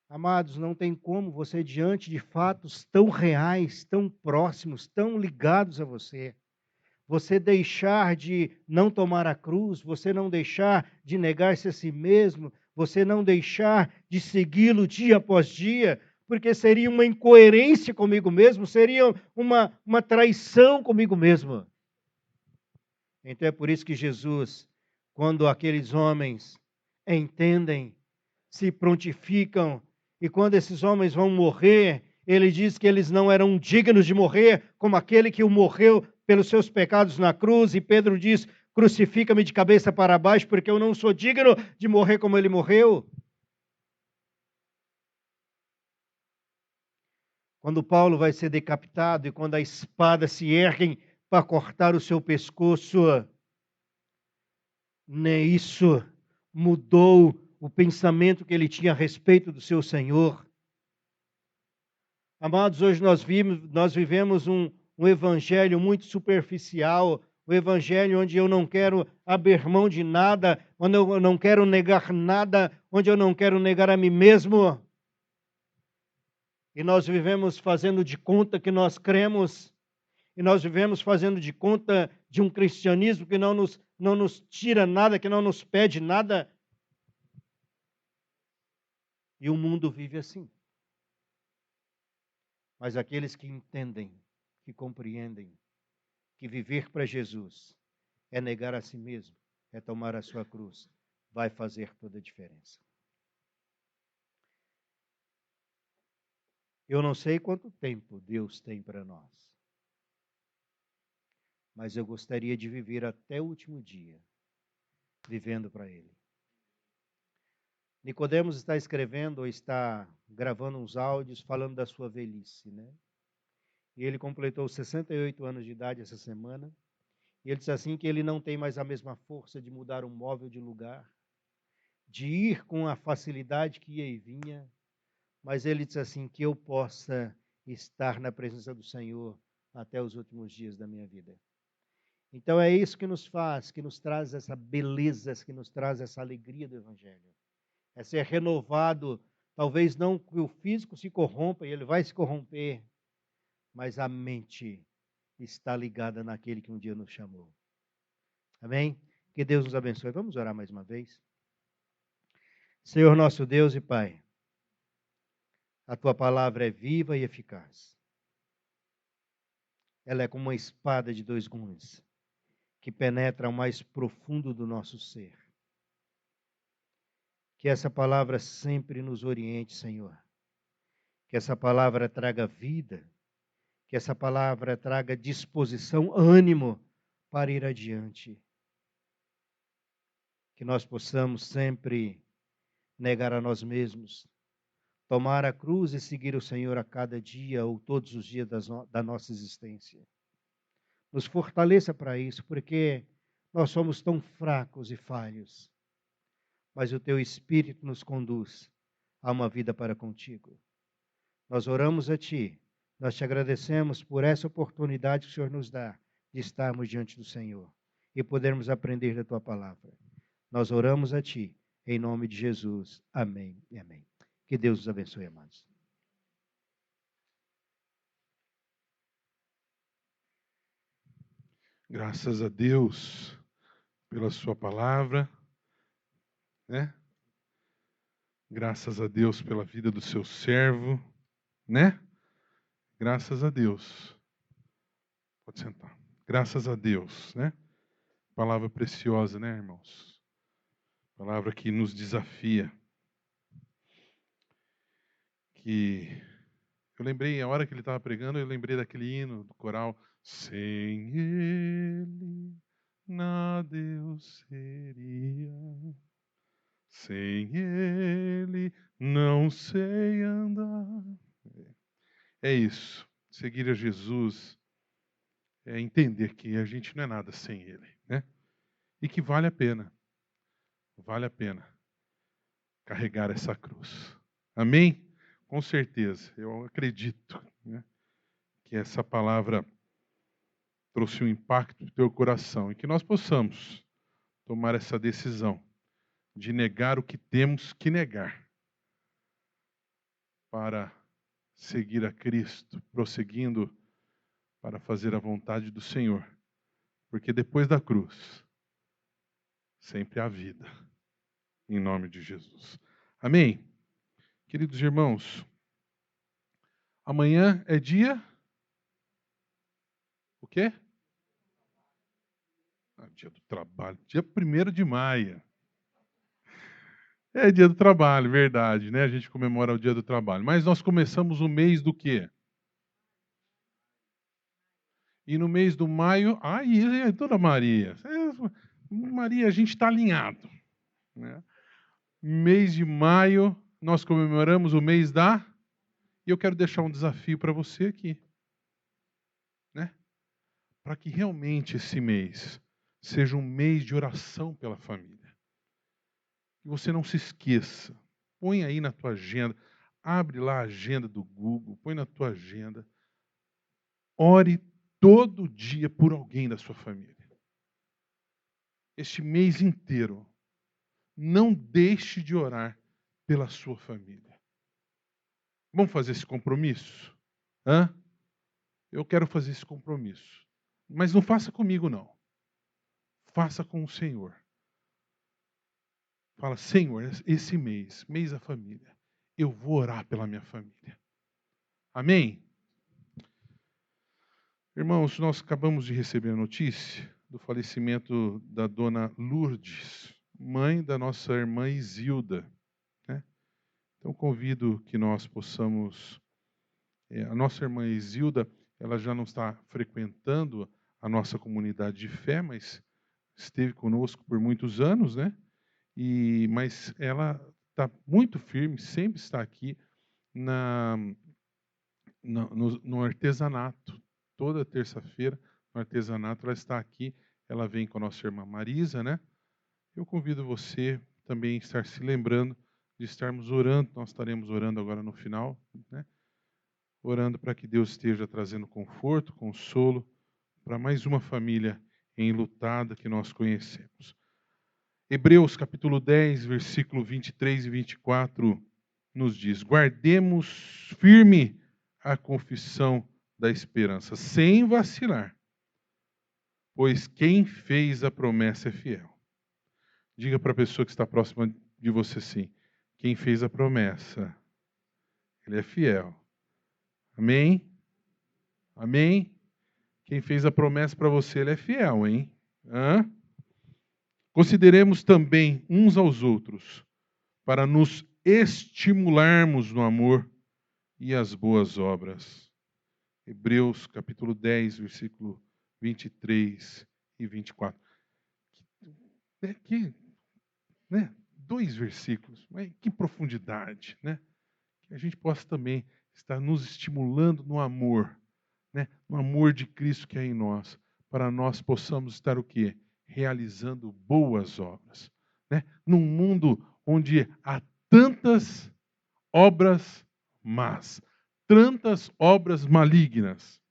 Amados, não tem como você, diante de fatos tão reais, tão próximos, tão ligados a você deixar de não tomar a cruz, você não deixar de negar-se a si mesmo, você não deixar de segui-lo dia após dia, porque seria uma incoerência comigo mesmo, seria uma traição comigo mesmo. Então é por isso que Jesus, quando aqueles homens entendem, se prontificam, e quando esses homens vão morrer, ele diz que eles não eram dignos de morrer, como aquele que o morreu pelos seus pecados na cruz, e Pedro diz: crucifica-me de cabeça para baixo, porque eu não sou digno de morrer como ele morreu. Quando Paulo vai ser decapitado e quando a espada se ergue para cortar o seu pescoço, nem isso mudou o pensamento que ele tinha a respeito do seu Senhor. Amados, hoje nós vivemos um evangelho muito superficial, um evangelho onde eu não quero abrir mão de nada, onde eu não quero negar nada, onde eu não quero negar a mim mesmo. E nós vivemos fazendo de conta que nós cremos, e nós vivemos fazendo de conta de um cristianismo que não nos tira nada, que não nos pede nada. E o mundo vive assim. Mas aqueles que entendem, que compreendem, que viver para Jesus é negar a si mesmo, é tomar a sua cruz, vai fazer toda a diferença. Eu não sei quanto tempo Deus tem para nós, mas eu gostaria de viver até o último dia, vivendo para Ele. Nicodemos está escrevendo ou está gravando uns áudios falando da sua velhice, né? E ele completou 68 anos de idade essa semana. E ele diz assim que ele não tem mais a mesma força de mudar um móvel de lugar, de ir com a facilidade que ia e vinha, mas ele diz assim que eu possa estar na presença do Senhor até os últimos dias da minha vida. Então é isso que nos faz, que nos traz essa beleza, que nos traz essa alegria do Evangelho. É ser renovado, talvez não que o físico se corrompa, e ele vai se corromper, mas a mente está ligada naquele que um dia nos chamou. Amém? Que Deus nos abençoe. Vamos orar mais uma vez. Senhor nosso Deus e Pai, a Tua palavra é viva e eficaz. Ela é como uma espada de dois gumes, que penetra ao mais profundo do nosso ser. Que essa palavra sempre nos oriente, Senhor. Que essa palavra traga vida. Que essa palavra traga disposição, ânimo para ir adiante. Que nós possamos sempre negar a nós mesmos, tomar a cruz e seguir o Senhor a cada dia ou todos os dias da nossa existência. Nos fortaleça para isso, porque nós somos tão fracos e falhos, mas o Teu Espírito nos conduz a uma vida para contigo. Nós oramos a Ti, nós Te agradecemos por essa oportunidade que o Senhor nos dá de estarmos diante do Senhor e podermos aprender da Tua palavra. Nós oramos a Ti, em nome de Jesus. Amém e amém. Que Deus os abençoe, amados. Graças a Deus pela sua palavra, né? Graças a Deus pela vida do seu servo, né? Graças a Deus. Pode sentar. Graças a Deus, né? Palavra preciosa, né, irmãos? Palavra que nos desafia. Que eu lembrei, a hora que ele estava pregando, eu lembrei daquele hino do coral. Sem Ele, nada eu seria. Sem Ele, não sei andar. É isso. Seguir a Jesus é entender que a gente não é nada sem Ele, né? E que vale a pena carregar essa cruz. Amém? Com certeza, eu acredito, né, que essa palavra trouxe um impacto no teu coração e que nós possamos tomar essa decisão de negar o que temos que negar para seguir a Cristo, prosseguindo para fazer a vontade do Senhor. Porque depois da cruz, sempre há vida. Em nome de Jesus. Amém? Queridos irmãos, Amanhã é dia... O quê? Dia do trabalho. Dia 1º de maio. É dia do trabalho, verdade, né? A gente comemora o dia do trabalho. Mas nós começamos o mês do quê? E no mês do maio... Aí, dona Maria. Maria, a gente está alinhado. Né? Mês de maio, nós comemoramos o mês da... E eu quero deixar um desafio para você aqui. Né? Para que realmente esse mês seja um mês de oração pela família. Que você não se esqueça. Põe aí na tua agenda. Abre lá a agenda do Google. Põe na tua agenda. Ore todo dia por alguém da sua família. Este mês inteiro. Não deixe de orar pela sua família. Vamos fazer esse compromisso? Hã? Eu quero fazer esse compromisso. Mas não faça comigo, não. Faça com o Senhor. Fala, Senhor, esse mês da família, eu vou orar pela minha família. Amém? Irmãos, nós acabamos de receber a notícia do falecimento da dona Lourdes, mãe da nossa irmã Isilda. Né? Então, convido que nós possamos... a nossa irmã Isilda, ela já não está frequentando a nossa comunidade de fé, mas esteve conosco por muitos anos, né? Mas ela está muito firme, sempre está aqui no artesanato. Toda terça-feira, no artesanato, ela está aqui. Ela vem com a nossa irmã Marisa, né? Eu convido você também a estar se lembrando de estarmos orando. Nós estaremos orando agora no final, né? Orando para que Deus esteja trazendo conforto, consolo para mais uma família enlutada que nós conhecemos. Hebreus capítulo 10, versículo 23 e 24 nos diz: guardemos firme a confissão da esperança, sem vacilar, pois quem fez a promessa é fiel. Diga para a pessoa que está próxima de você assim: quem fez a promessa, ele é fiel. Amém? Amém? Quem fez a promessa para você, ele é fiel, hein? Hã? Consideremos também uns aos outros, para nos estimularmos no amor e as boas obras. Hebreus capítulo 10, versículo 23 e 24. Né? 2 versículos, mas que profundidade, né? Que a gente possa também estar nos estimulando no amor, né? No amor de Cristo que é em nós, para nós possamos estar o quê? Realizando boas obras, né? Num mundo onde há tantas obras más, tantas obras malignas,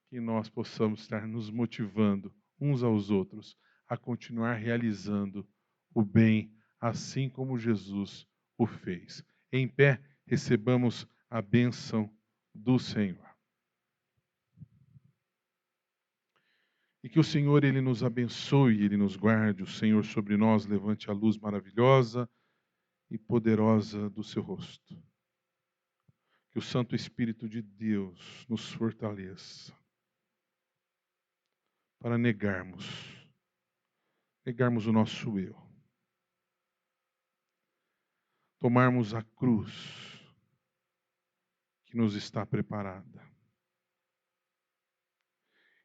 que nós possamos estar nos motivando uns aos outros a continuar realizando o bem, assim como Jesus o fez. Em pé, recebamos a bênção do Senhor. E que o Senhor, Ele nos abençoe, Ele nos guarde, o Senhor sobre nós levante a luz maravilhosa e poderosa do seu rosto. Que o Santo Espírito de Deus nos fortaleça para negarmos o nosso eu. Tomarmos a cruz que nos está preparada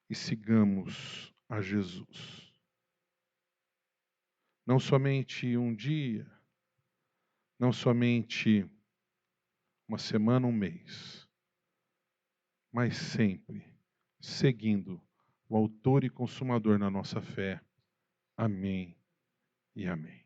e sigamos a Jesus. Não somente um dia, não somente uma semana, um mês, mas sempre seguindo o autor e consumador na nossa fé. Amém e amém.